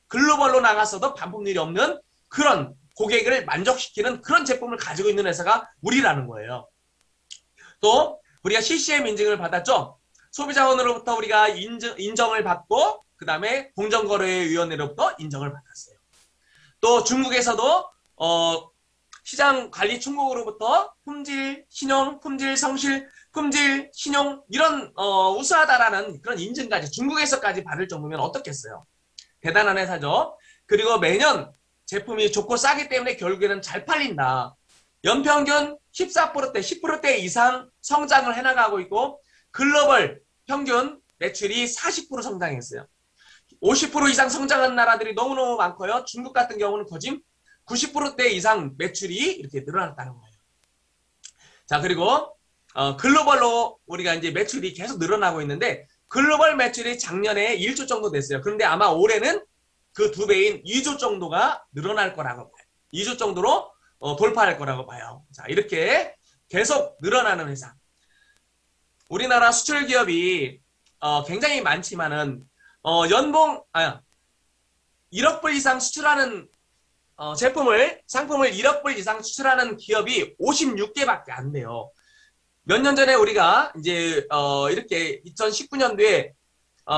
글로벌로 나가서도 반품률이 없는 그런 고객을 만족시키는 그런 제품을 가지고 있는 회사가 우리라는 거예요. 또 우리가 CCM 인증을 받았죠. 소비자원으로부터 우리가 인정을 받고 그 다음에 공정거래위원회로부터 인정을 받았어요. 또 중국에서도 시장관리총국으로부터 품질, 신용, 품질, 성실, 품질, 신용 이런 우수하다라는 그런 인증까지 중국에서까지 받을 정도면 어떻겠어요. 대단한 회사죠. 그리고 매년 제품이 좋고 싸기 때문에 결국에는 잘 팔린다. 연평균 14%대, 10%대 이상 성장을 해나가고 있고 글로벌 평균 매출이 40% 성장했어요. 50% 이상 성장한 나라들이 너무너무 많고요. 중국 같은 경우는 거진 90%대 이상 매출이 이렇게 늘어났다는 거예요. 자, 그리고 글로벌로 우리가 이제 매출이 계속 늘어나고 있는데 글로벌 매출이 작년에 1조 정도 됐어요. 그런데 아마 올해는 그 2배인 2조 정도가 늘어날 거라고 봐요. 2조 정도로 돌파할 거라고 봐요. 자, 이렇게 계속 늘어나는 회사. 우리나라 수출 기업이 굉장히 많지만은 연봉 1억 불 이상 수출하는 상품을 1억 불 이상 수출하는 기업이 56개밖에 안 돼요. 몇 년 전에 우리가 이제 이렇게 2019년도에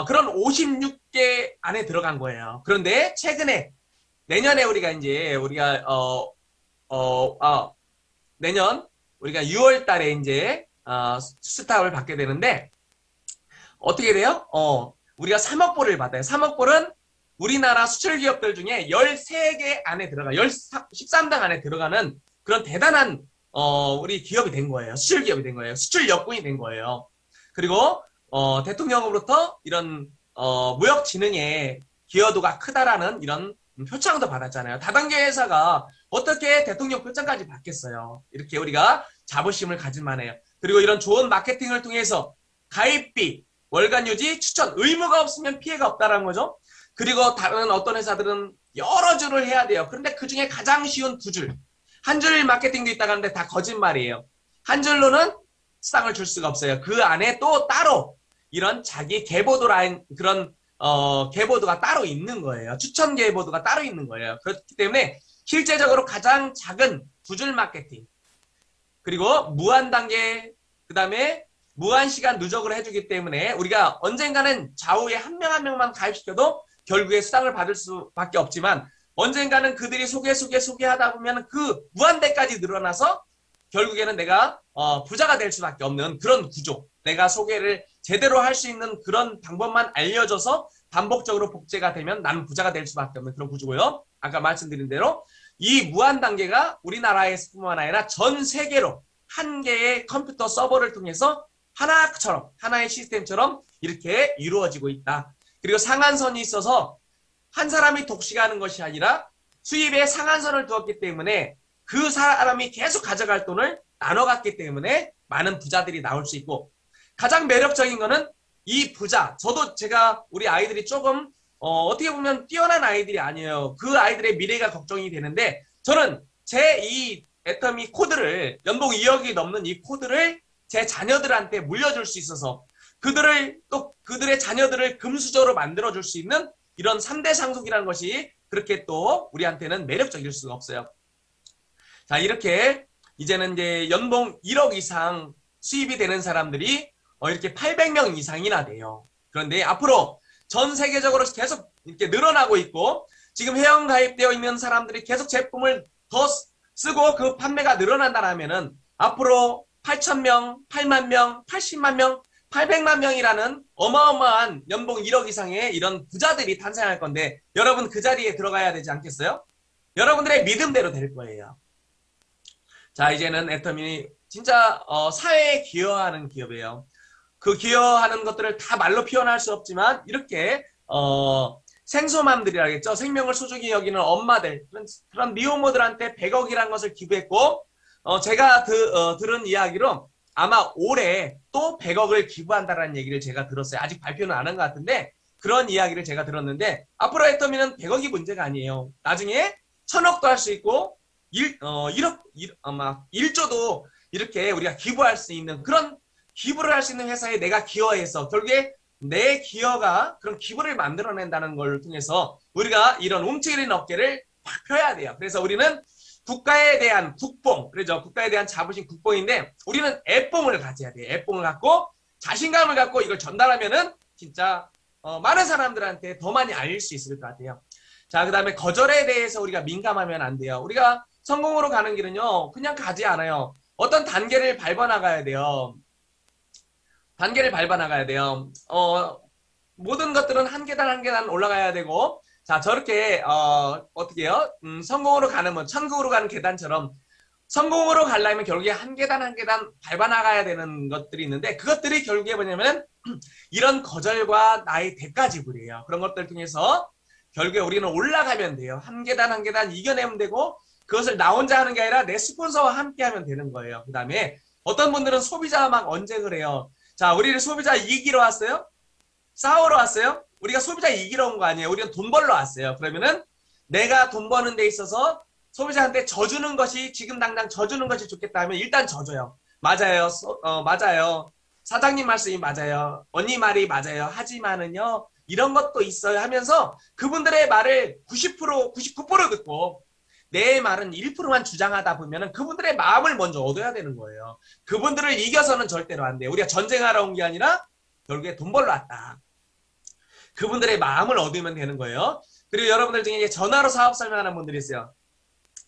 그런 56개 안에 들어간 거예요. 그런데 최근에 내년에 우리가 내년 우리가 6월 달에 이제 수스탑을 받게 되는데 어떻게 돼요? 우리가 3억 불을 받아요. 3억 불은 우리나라 수출 기업들 중에 13개 안에 13등 안에 들어가는 그런 대단한 우리 기업이 된 거예요. 수출 기업이 된 거예요. 수출 역군이 된 거예요. 그리고 대통령으로부터 이런 무역진흥의 기여도가 크다라는 이런 표창도 받았잖아요. 다단계 회사가 어떻게 대통령 표창까지 받겠어요. 이렇게 우리가 자부심을 가질만 해요. 그리고 이런 좋은 마케팅을 통해서 가입비, 월간 유지, 추천, 의무가 없으면 피해가 없다라는 거죠. 그리고 다른 어떤 회사들은 여러 줄을 해야 돼요. 그런데 그 중에 가장 쉬운 2줄. 한 줄 마케팅도 있다고 하는데 다 거짓말이에요. 한 줄로는 수당을 줄 수가 없어요. 그 안에 또 따로 이런 자기 계보도 라인, 그런 계보도가 따로 있는 거예요. 추천 계보도가 따로 있는 거예요. 그렇기 때문에 실제적으로 가장 작은 2줄 마케팅, 그리고 무한 단계, 그 다음에 무한 시간 누적을 해주기 때문에 우리가 언젠가는 좌우에 한 명 한 명만 가입시켜도 결국에 수당을 받을 수밖에 없지만 언젠가는 그들이 소개하다 보면 그 무한대까지 늘어나서 결국에는 내가 부자가 될 수밖에 없는 그런 구조. 내가 소개를 제대로 할 수 있는 그런 방법만 알려줘서 반복적으로 복제가 되면 나는 부자가 될 수밖에 없는 그런 구조고요. 아까 말씀드린 대로 이 무한 단계가 우리나라에서뿐만 아니라 전 세계로 한 개의 컴퓨터 서버를 통해서 하나의 시스템처럼 이렇게 이루어지고 있다. 그리고 상한선이 있어서 한 사람이 독식하는 것이 아니라 수입에 상한선을 두었기 때문에 그 사람이 계속 가져갈 돈을 나눠 갖기 때문에 많은 부자들이 나올 수 있고, 가장 매력적인 거는 이 부자, 제가 우리 아이들이 조금 어떻게 보면 뛰어난 아이들이 아니에요. 그 아이들의 미래가 걱정이 되는데 저는 제 이 애터미 코드를, 연봉 2억이 넘는 이 코드를 제 자녀들한테 물려줄 수 있어서 그들의 자녀들을 금수저로 만들어줄 수 있는 이런 3대 상속이라는 것이 그렇게 또 우리한테는 매력적일 수가 없어요. 자, 이렇게 이제는 이제 연봉 1억 이상 수입이 되는 사람들이 이렇게 800명 이상이나 돼요. 그런데 앞으로 전 세계적으로 계속 이렇게 늘어나고 있고 지금 회원 가입되어 있는 사람들이 계속 제품을 더 쓰고 그 판매가 늘어난다면은 앞으로 8,000명, 8만 명, 80만 명, 800만 명이라는 어마어마한 연봉 1억 이상의 이런 부자들이 탄생할 건데 여러분 그 자리에 들어가야 되지 않겠어요? 여러분들의 믿음대로 될 거예요. 자, 이제는 애터미 진짜 사회에 기여하는 기업이에요. 그 기여하는 것들을 다 말로 표현할 수 없지만 이렇게 생소맘들이라겠죠. 생명을 소중히 여기는 엄마들, 그런 미혼모들한테 100억이라는 것을 기부했고 제가 들은 이야기로 아마 올해 또 100억을 기부한다는 얘기를 제가 들었어요. 아직 발표는 안 한 것 같은데 그런 이야기를 제가 들었는데 앞으로 애터미는 100억이 문제가 아니에요. 나중에 1000억도 할 수 있고 1조도 이렇게 우리가 기부할 수 있는 그런 기부를 할 수 있는 회사에 내가 기여해서 결국에 내 기여가 그런 기부를 만들어낸다는 걸 통해서 우리가 이런 움츠리는 어깨를 확 펴야 돼요. 그래서 우리는 국가에 대한 국뽕, 그렇죠? 국가에 대한 자부심 국뽕인데 우리는 애뽕을 가져야 돼요. 애뽕을 갖고 자신감을 갖고 이걸 전달하면은 진짜 많은 사람들한테 더 많이 알릴 수 있을 것 같아요. 자, 그 다음에 거절에 대해서 우리가 민감하면 안 돼요. 우리가 성공으로 가는 길은요, 그냥 가지 않아요. 어떤 단계를 밟아나가야 돼요. 단계를 밟아나가야 돼요. 모든 것들은 한 계단 한 계단 올라가야 되고, 자, 저렇게, 어떻게 해요? 성공으로 가는, 천국으로 가는 계단처럼, 성공으로 가려면 결국에 한 계단 한 계단 밟아나가야 되는 것들이 있는데, 그것들이 결국에 뭐냐면, 이런 거절과 나의 대가 지불이에요. 그런 것들을 통해서, 결국에 우리는 올라가면 돼요. 한 계단 한 계단 이겨내면 되고, 그것을 나 혼자 하는 게 아니라 내 스폰서와 함께 하면 되는 거예요. 그 다음에, 어떤 분들은 소비자 막 언쟁을 해요. 자, 우리를 소비자 이기러 왔어요? 싸우러 왔어요? 우리가 소비자 이기러 온 거 아니에요. 우리는 돈 벌러 왔어요. 그러면은 내가 돈 버는 데 있어서 소비자한테 져주는 것이 지금 당장 져주는 것이 좋겠다 하면 일단 져줘요. 맞아요. 맞아요. 사장님 말씀이 맞아요. 언니 말이 맞아요. 하지만은요. 이런 것도 있어요 하면서 그분들의 말을 90%, 99% 듣고 내 말은 1%만 주장하다 보면은 그분들의 마음을 먼저 얻어야 되는 거예요. 그분들을 이겨서는 절대로 안 돼요. 우리가 전쟁하러 온 게 아니라 결국에 돈 벌러 왔다. 그분들의 마음을 얻으면 되는 거예요. 그리고 여러분들 중에 전화로 사업 설명하는 분들이 있어요.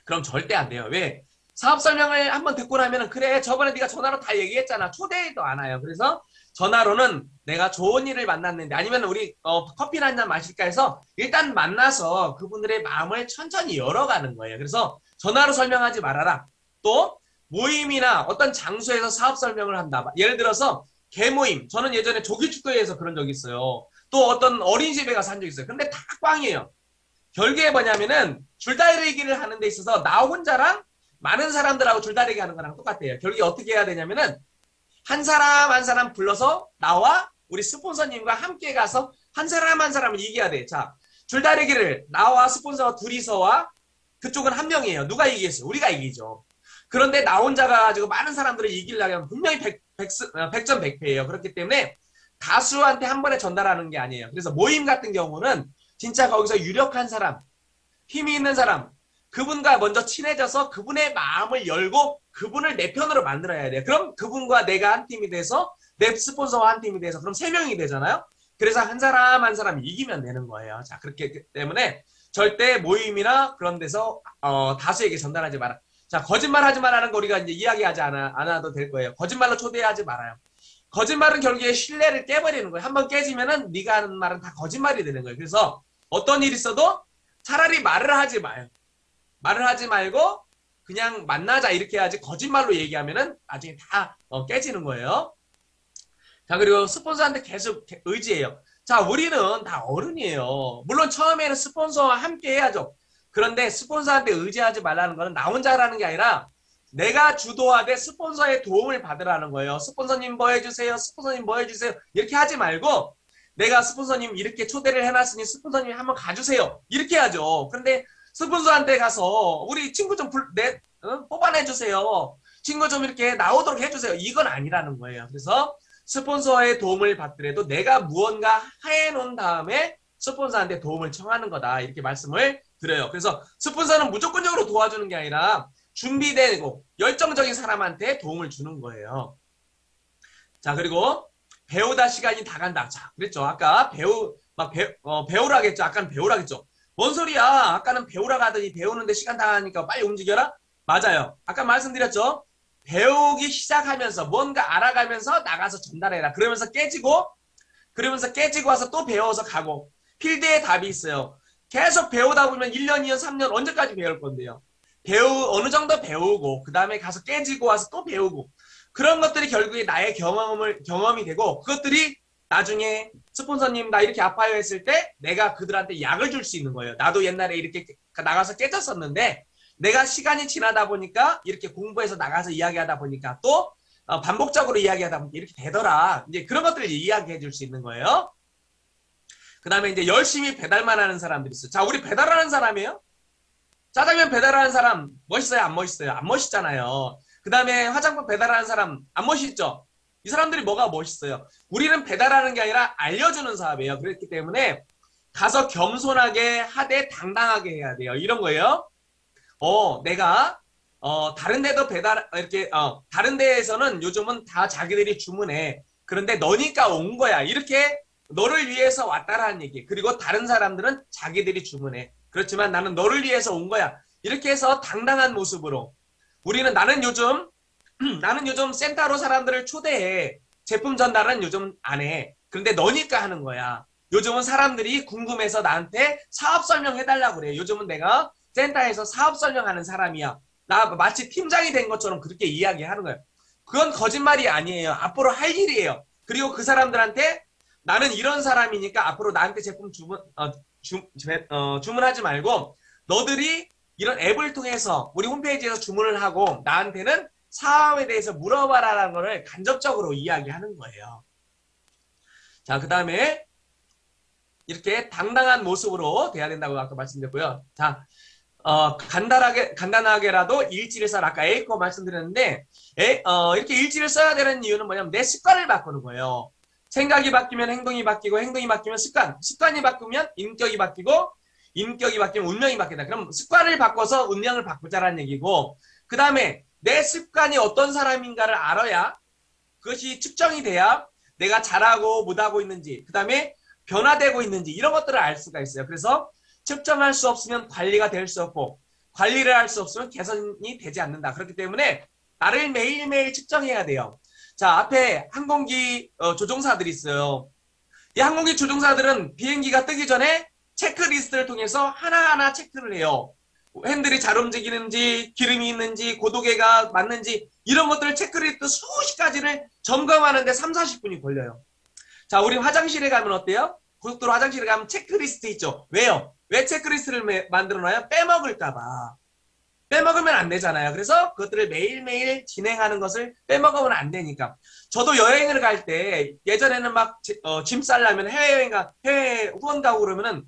그럼 절대 안 돼요. 왜? 사업 설명을 한번 듣고 나면은 그래 저번에 네가 전화로 다 얘기했잖아. 초대해도 안 와요. 그래서 전화로는 내가 좋은 일을 만났는데 아니면 우리 커피나 한잔 마실까 해서 일단 만나서 그분들의 마음을 천천히 열어가는 거예요. 그래서 전화로 설명하지 말아라. 또 모임이나 어떤 장소에서 사업 설명을 한다. 예를 들어서 개모임. 저는 예전에 조기축구회에서 그런 적이 있어요. 또 어떤 어린이집에 가서 한 적이 있어요. 근데 다 꽝이에요. 결국에 뭐냐면은 줄다리기를 하는 데 있어서 나 혼자랑 많은 사람들하고 줄다리기 하는 거랑 똑같아요. 결국에 어떻게 해야 되냐면은 한 사람 한 사람 불러서 나와 우리 스폰서님과 함께 가서 한 사람 한 사람을 이겨야 돼. 자, 줄다리기를 나와 스폰서 둘이서와 그쪽은 한 명이에요. 누가 이기겠어요? 우리가 이기죠. 그런데 나 혼자 가지고 많은 사람들을 이기려면 분명히 100점 100패예요. 그렇기 때문에 다수한테 한 번에 전달하는 게 아니에요. 그래서 모임 같은 경우는 진짜 거기서 유력한 사람, 힘이 있는 사람, 그분과 먼저 친해져서 그분의 마음을 열고 그분을 내 편으로 만들어야 돼요. 그럼 그분과 내가 한 팀이 돼서 내 스폰서와 한 팀이 돼서 그럼 3명이 되잖아요. 그래서 한 사람 한 사람 이기면 되는 거예요. 자, 그렇기 때문에 절대 모임이나 그런 데서 다수에게 전달하지 마라. 자, 거짓말하지 말라는 거 우리가 이제 이야기하지 않아도 될 거예요. 거짓말로 초대하지 말아요. 거짓말은 결국에 신뢰를 깨버리는 거예요. 한번 깨지면은 네가 하는 말은 다 거짓말이 되는 거예요. 그래서 어떤 일이 있어도 차라리 말을 하지 마요. 말을 하지 말고 그냥 만나자 이렇게 해야지 거짓말로 얘기하면은 나중에 다 깨지는 거예요. 자, 그리고 스폰서한테 계속 의지해요. 자, 우리는 다 어른이에요. 물론 처음에는 스폰서와 함께 해야죠. 그런데 스폰서한테 의지하지 말라는 거는 나 혼자 하라는 게 아니라 내가 주도하되 스폰서의 도움을 받으라는 거예요. 스폰서님 뭐 해주세요. 스폰서님 뭐 해주세요. 이렇게 하지 말고 내가 스폰서님 이렇게 초대를 해놨으니 스폰서님 한번 가주세요. 이렇게 하죠. 그런데 스폰서한테 가서 우리 친구 좀 뽑아내주세요. 친구 좀 이렇게 나오도록 해주세요. 이건 아니라는 거예요. 그래서 스폰서의 도움을 받더라도 내가 무언가 해놓은 다음에 스폰서한테 도움을 청하는 거다. 이렇게 말씀을 드려요. 그래서 스폰서는 무조건적으로 도와주는 게 아니라 준비되고 열정적인 사람한테 도움을 주는 거예요. 자, 그리고 배우다 시간이 다 간다. 자, 그랬죠. 아까 배우라겠죠. 아까는 배우라겠죠. 뭔 소리야? 아까는 배우라 가더니 배우는데 시간 다 가니까 빨리 움직여라? 맞아요. 아까 말씀드렸죠. 배우기 시작하면서 뭔가 알아가면서 나가서 전달해라. 그러면서 깨지고 와서 또 배워서 가고. 필드에 답이 있어요. 계속 배우다 보면 1년, 2년, 3년 언제까지 배울 건데요. 어느 정도 배우고 그 다음에 가서 깨지고 와서 또 배우고. 그런 것들이 결국에 나의 경험이 되고 그것들이 나중에 스폰서님 나 이렇게 아파요 했을 때 내가 그들한테 약을 줄 수 있는 거예요. 나도 옛날에 이렇게 나가서 깨졌었는데 내가 시간이 지나다 보니까 이렇게 공부해서 나가서 이야기하다 보니까 또 반복적으로 이야기하다 보니까 이렇게 되더라. 이제 그런 것들을 이야기해 줄 수 있는 거예요. 그 다음에 이제 열심히 배달만 하는 사람들이 있어요. 자, 우리 배달하는 사람이에요? 짜장면 배달하는 사람 멋있어요? 안 멋있어요? 안 멋있잖아요. 그 다음에 화장품 배달하는 사람 안 멋있죠? 이 사람들이 뭐가 멋있어요? 우리는 배달하는 게 아니라 알려주는 사업이에요. 그렇기 때문에 가서 겸손하게 하되 당당하게 해야 돼요. 이런 거예요. 내가 다른 데도 다른 데에서는 요즘은 다 자기들이 주문해. 그런데 너니까 온 거야. 이렇게 너를 위해서 왔다라는 얘기. 그리고 다른 사람들은 자기들이 주문해. 그렇지만 나는 너를 위해서 온 거야. 이렇게 해서 당당한 모습으로 나는 요즘 센터로 사람들을 초대해. 제품 전달은 요즘 안 해. 그런데 너니까 하는 거야. 요즘은 사람들이 궁금해서 나한테 사업 설명해달라고 그래. 요즘은 내가 센터에서 사업 설명하는 사람이야. 나 마치 팀장이 된 것처럼 그렇게 이야기하는 거예요. 그건 거짓말이 아니에요. 앞으로 할 일이에요. 그리고 그 사람들한테 나는 이런 사람이니까 앞으로 나한테 제품 주문하지 말고 너들이 이런 앱을 통해서 우리 홈페이지에서 주문을 하고 나한테는 사업에 대해서 물어봐라라는 거를 간접적으로 이야기하는 거예요. 자, 그 다음에 이렇게 당당한 모습으로 돼야 된다고 아까 말씀드렸고요. 자, 간단하게라도 일지를 써라. 아까 A거 말씀드렸는데, 이렇게 일지를 써야 되는 이유는 뭐냐면 내 습관을 바꾸는 거예요. 생각이 바뀌면 행동이 바뀌고, 행동이 바뀌면 습관이 바꾸면 인격이 바뀌고, 인격이 바뀌면 운명이 바뀐다. 그럼 습관을 바꿔서 운명을 바꾸자라는 얘기고, 그 다음에 내 습관이 어떤 사람인가를 알아야 그것이 측정이 돼야 내가 잘하고 못하고 있는지, 그 다음에 변화되고 있는지 이런 것들을 알 수가 있어요. 그래서 측정할 수 없으면 관리가 될 수 없고 관리를 할 수 없으면 개선이 되지 않는다. 그렇기 때문에 나를 매일매일 측정해야 돼요. 자, 앞에 항공기 조종사들이 있어요. 이 항공기 조종사들은 비행기가 뜨기 전에 체크리스트를 통해서 하나하나 체크를 해요. 핸들이 잘 움직이는지, 기름이 있는지, 고도계가 맞는지 이런 것들을 체크리스트 수십 가지를 점검하는데 3, 40분이 걸려요. 자, 우리 화장실에 가면 어때요? 고속도로 화장실에 가면 체크리스트 있죠. 왜요? 왜 체크리스트를 만들어놔요? 빼먹을까봐. 빼먹으면 안 되잖아요. 그래서 그것들을 매일매일 진행하는 것을 빼먹으면 안 되니까. 저도 여행을 갈 때 예전에는 막 짐 싸려면 해외 후원 가고 그러면은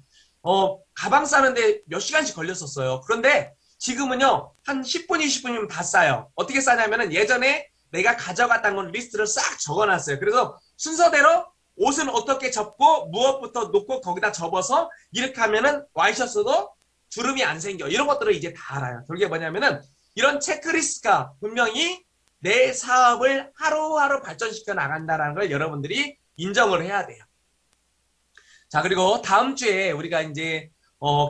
가방 싸는데 몇 시간씩 걸렸었어요. 그런데 지금은요, 한 10분, 20분이면 다 싸요. 어떻게 싸냐면은 예전에 내가 가져갔던 건 리스트를 싹 적어놨어요. 그래서 순서대로 옷은 어떻게 접고 무엇부터 놓고 거기다 접어서 이렇게 하면은 와이셔츠도 주름이 안 생겨. 이런 것들을 이제 다 알아요. 그게 뭐냐면은 이런 체크리스트가 분명히 내 사업을 하루하루 발전시켜 나간다는 걸 여러분들이 인정을 해야 돼요. 자, 그리고 다음 주에 우리가 이제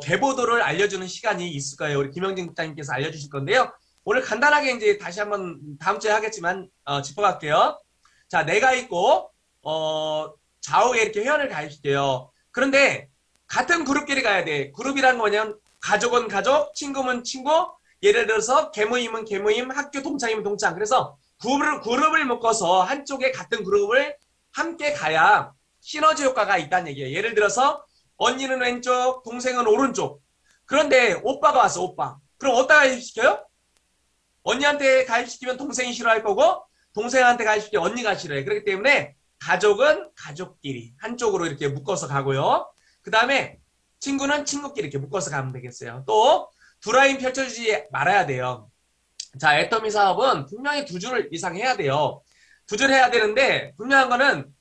계보도를 알려주는 시간이 있을 거예요. 우리 김영진 국장님께서 알려주실 건데요. 오늘 간단하게 이제 다시 한번 다음 주에 하겠지만 짚어갈게요. 자, 내가 있고 좌우에 이렇게 회원을 가입시켜요. 그런데 같은 그룹끼리 가야 돼. 그룹이란 거냐면 가족은 가족, 친구면 친구, 예를 들어서 개모임은 개모임, 학교 동창이면 동창. 그래서 그룹을 묶어서 한쪽에 같은 그룹을 함께 가야 시너지 효과가 있다는 얘기예요. 예를 들어서 언니는 왼쪽, 동생은 오른쪽. 그런데 오빠가 왔어, 오빠. 그럼 어디다 가입시켜요? 언니한테 가입시키면 동생이 싫어할 거고 동생한테 가입시키면 언니가 싫어해. 그렇기 때문에 가족은 가족끼리 한쪽으로 이렇게 묶어서 가고요. 그 다음에 친구는 친구끼리 이렇게 묶어서 가면 되겠어요. 또 두 라인 펼쳐지지 말아야 돼요. 자, 애터미 사업은 분명히 두 줄 이상 해야 돼요. 두 줄 해야 되는데 분명한 거는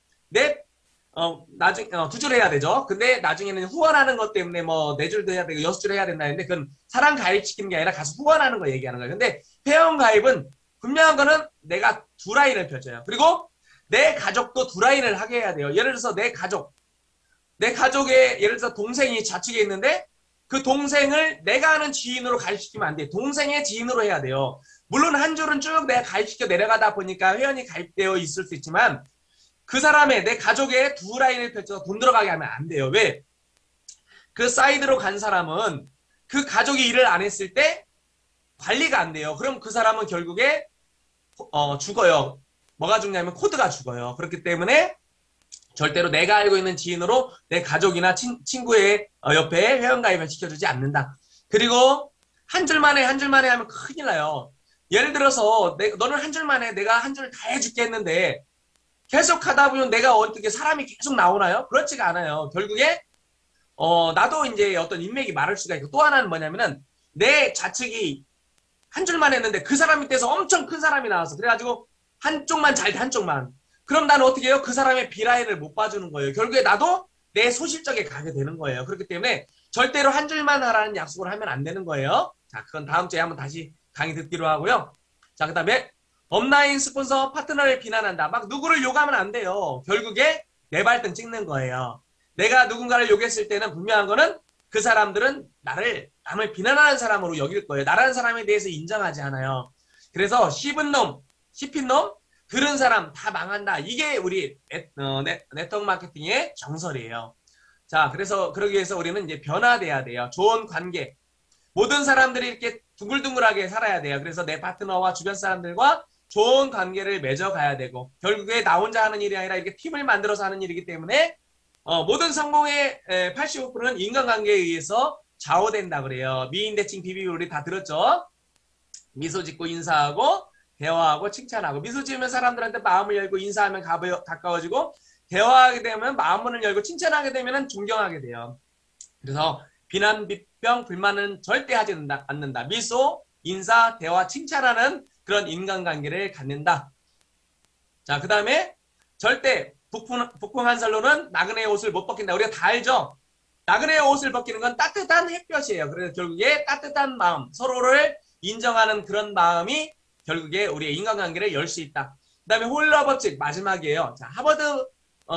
나중에 두 줄 해야 되죠. 근데 나중에는 후원하는 것 때문에 뭐 네 줄도 해야 되고 여섯 줄 해야 된다 했는데 그건 사람 가입시키는 게 아니라 가서 후원하는 거 얘기하는 거예요. 근데 회원 가입은 분명한 거는 내가 두 라인을 펼쳐요. 그리고 내 가족도 두 라인을 하게 해야 돼요. 예를 들어서 내 가족의 예를 들어서 동생이 좌측에 있는데 그 동생을 내가 아는 지인으로 가입시키면 안 돼. 동생의 지인으로 해야 돼요. 물론 한 줄은 쭉 내가 가입시켜 내려가다 보니까 회원이 가입되어 있을 수 있지만 그 사람의 내 가족의 두 라인을 펼쳐서 돈 들어가게 하면 안 돼요. 왜? 그 사이드로 간 사람은 그 가족이 일을 안 했을 때 관리가 안 돼요. 그럼 그 사람은 결국에 죽어요. 뭐가 죽냐면 코드가 죽어요. 그렇기 때문에 절대로 내가 알고 있는 지인으로 내 가족이나 친구의 옆에 회원가입을 시켜주지 않는다. 그리고 한 줄만에 하면 큰일 나요. 예를 들어서 너는 한 줄만에 내가 한 줄 다 해줄게 했는데 계속 하다 보면 내가 어떻게 사람이 계속 나오나요? 그렇지가 않아요. 결국에 나도 이제 어떤 인맥이 많을 수가 있고 또 하나는 뭐냐면은 내 좌측이 한 줄만 했는데 그 사람 밑에서 엄청 큰 사람이 나왔어. 그래가지고 한쪽만 잘 돼, 한쪽만. 그럼 나는 어떻게 해요? 그 사람의 비라인을 못 봐주는 거예요. 결국에 나도 내 소실적에 가게 되는 거예요. 그렇기 때문에 절대로 한 줄만 하라는 약속을 하면 안 되는 거예요. 자, 그건 다음 주에 한번 다시 강의 듣기로 하고요. 자, 그 다음에 업라인 스폰서 파트너를 비난한다. 막 누구를 욕하면 안 돼요. 결국에 내 발등 찍는 거예요. 내가 누군가를 욕했을 때는 분명한 거는 그 사람들은 남을 비난하는 사람으로 여길 거예요. 나라는 사람에 대해서 인정하지 않아요. 그래서 씹은 놈, 씹힌 놈, 들은 사람 다 망한다. 이게 우리 네트워크 마케팅의 정설이에요. 자, 그래서 그러기 위해서 우리는 이제 변화돼야 돼요. 좋은 관계. 모든 사람들이 이렇게 둥글둥글하게 살아야 돼요. 그래서 내 파트너와 주변 사람들과 좋은 관계를 맺어가야 되고 결국에 나 혼자 하는 일이 아니라 이렇게 팀을 만들어서 하는 일이기 때문에 모든 성공의 85%는 인간관계에 의해서 좌우된다 그래요. 미인 대칭 비비 우리 다 들었죠? 미소 짓고 인사하고 대화하고 칭찬하고 미소 지으면 사람들한테 마음을 열고 인사하면 가까워지고 대화하게 되면 마음문을 열고 칭찬하게 되면 존경하게 돼요. 그래서 비난, 비평, 불만은 절대 하지 않는다. 미소, 인사, 대화, 칭찬하는 그런 인간관계를 갖는다. 자, 그 다음에 절대 북풍 한살로는 나그네의 옷을 못 벗긴다. 우리가 다 알죠? 나그네의 옷을 벗기는 건 따뜻한 햇볕이에요. 그래서 결국에 따뜻한 마음, 서로를 인정하는 그런 마음이 결국에 우리의 인간관계를 열 수 있다. 그 다음에 호일러 법칙 마지막이에요. 자, 하버드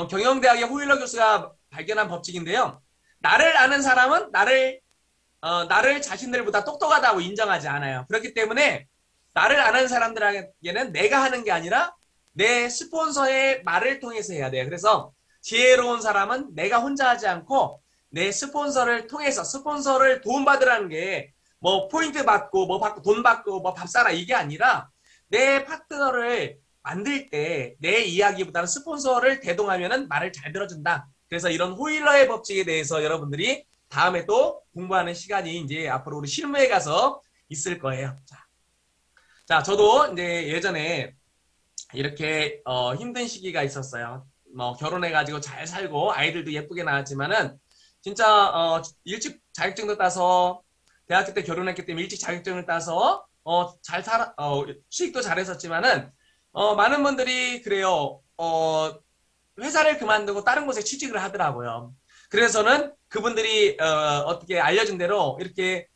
경영대학의 호일러 교수가 발견한 법칙인데요. 나를 아는 사람은 나를 자신들보다 똑똑하다고 인정하지 않아요. 그렇기 때문에 나를 아는 사람들에게는 내가 하는 게 아니라 내 스폰서의 말을 통해서 해야 돼요. 그래서 지혜로운 사람은 내가 혼자 하지 않고 내 스폰서를 통해서 스폰서를 도움받으라는 게 뭐 포인트 받고 뭐 받고 돈 받고 뭐 밥 사라 이게 아니라 내 파트너를 만들 때 내 이야기보다는 스폰서를 대동하면은 말을 잘 들어준다. 그래서 이런 호일러의 법칙에 대해서 여러분들이 다음에 또 공부하는 시간이 이제 앞으로 우리 실무에 가서 있을 거예요. 자, 저도 이제 예전에 이렇게 힘든 시기가 있었어요. 뭐 결혼해가지고 잘 살고 아이들도 예쁘게 낳았지만은 진짜 일찍 자격증도 따서 대학교 때 결혼했기 때문에 일찍 자격증을 따서 취직도 잘했었지만은 많은 분들이 그래요. 회사를 그만두고 다른 곳에 취직을 하더라고요. 그래서는 그분들이 어떻게 알려준 대로 이렇게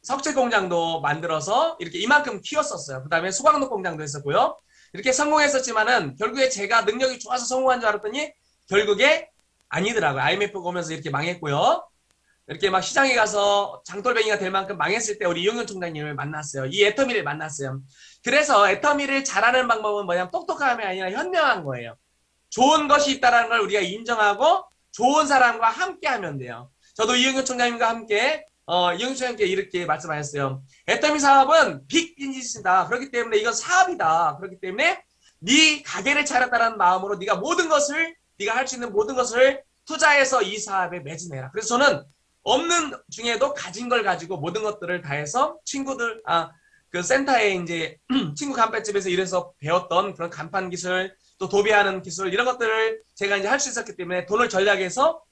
석재 공장도 만들어서 이렇게 이만큼 키웠었어요. 그 다음에 소광록 공장도 했었고요. 이렇게 성공했었지만은 결국에 제가 능력이 좋아서 성공한 줄 알았더니 결국에 아니더라고요. IMF가 오면서 이렇게 망했고요. 이렇게 막 시장에 가서 장돌뱅이가 될 만큼 망했을 때 우리 이용현 총장님을 만났어요. 이 애터미를 만났어요. 그래서 애터미를 잘하는 방법은 뭐냐면 똑똑함이 아니라 현명한 거예요. 좋은 것이 있다는 걸 우리가 인정하고 좋은 사람과 함께 하면 돼요. 저도 이용현 총장님과 함께 이용현 총장님께 이렇게 말씀하셨어요. 애터미 사업은 빅 비즈니스다. 그렇기 때문에 이건 사업이다. 그렇기 때문에 네 가게를 차렸다는 마음으로 네가 할 수 있는 모든 것을 투자해서 이 사업에 매진해라. 그래서 저는 없는 중에도 가진 걸 가지고 모든 것들을 다해서 친구들, 그 센터에 이제 친구 간판집에서 일해서 배웠던 그런 간판 기술, 또 도배하는 기술, 이런 것들을 제가 이제 할 수 있었기 때문에 돈을 전략해서,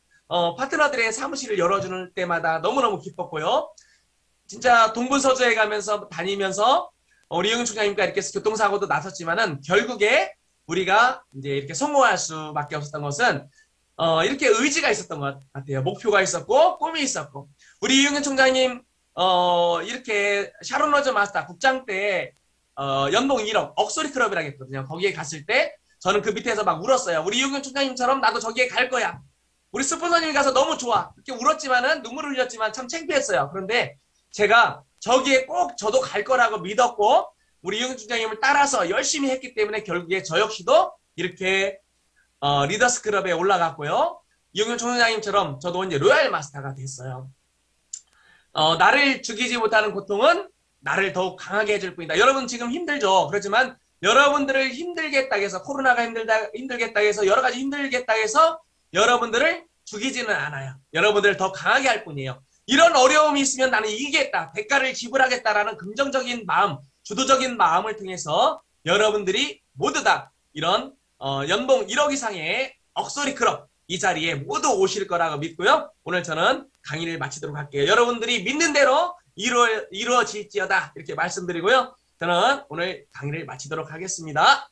파트너들의 사무실을 열어주는 때마다 너무너무 기뻤고요. 진짜 동분서주에 가면서 다니면서, 우리 이용현 총장님과 이렇게 교통사고도 나섰지만은 결국에 우리가 이제 이렇게 성공할 수밖에 없었던 것은 이렇게 의지가 있었던 것 같아요. 목표가 있었고 꿈이 있었고 우리 이용현 총장님 이렇게 샤론 로저 마스터 국장 때 연봉 1억 억소리 클럽이라고 했거든요. 거기에 갔을 때 저는 그 밑에서 막 울었어요. 우리 이용현 총장님처럼 나도 저기에 갈 거야. 우리 스폰서님이 가서 너무 좋아. 이렇게 울었지만은 눈물을 흘렸지만 참 창피했어요. 그런데 제가 저기에 꼭 저도 갈 거라고 믿었고 우리 이용현 총장님을 따라서 열심히 했기 때문에 결국에 저 역시도 이렇게 리더스 클럽에 올라갔고요. 이용현 총장님처럼 저도 이제 로얄 마스터가 됐어요. 나를 죽이지 못하는 고통은 나를 더욱 강하게 해줄 뿐이다. 여러분 지금 힘들죠. 그렇지만 여러분들을 힘들겠다 해서 코로나가 힘들겠다 해서 여러 가지 힘들겠다 해서 여러분들을 죽이지는 않아요. 여러분들을 더 강하게 할 뿐이에요. 이런 어려움이 있으면 나는 이기겠다. 대가를 지불하겠다라는 긍정적인 마음, 주도적인 마음을 통해서 여러분들이 모두 다 이런 연봉 1억 이상의 억소리 클럽 이 자리에 모두 오실 거라고 믿고요. 오늘 저는 강의를 마치도록 할게요. 여러분들이 믿는 대로 이루어질지어다 이렇게 말씀드리고요. 저는 오늘 강의를 마치도록 하겠습니다.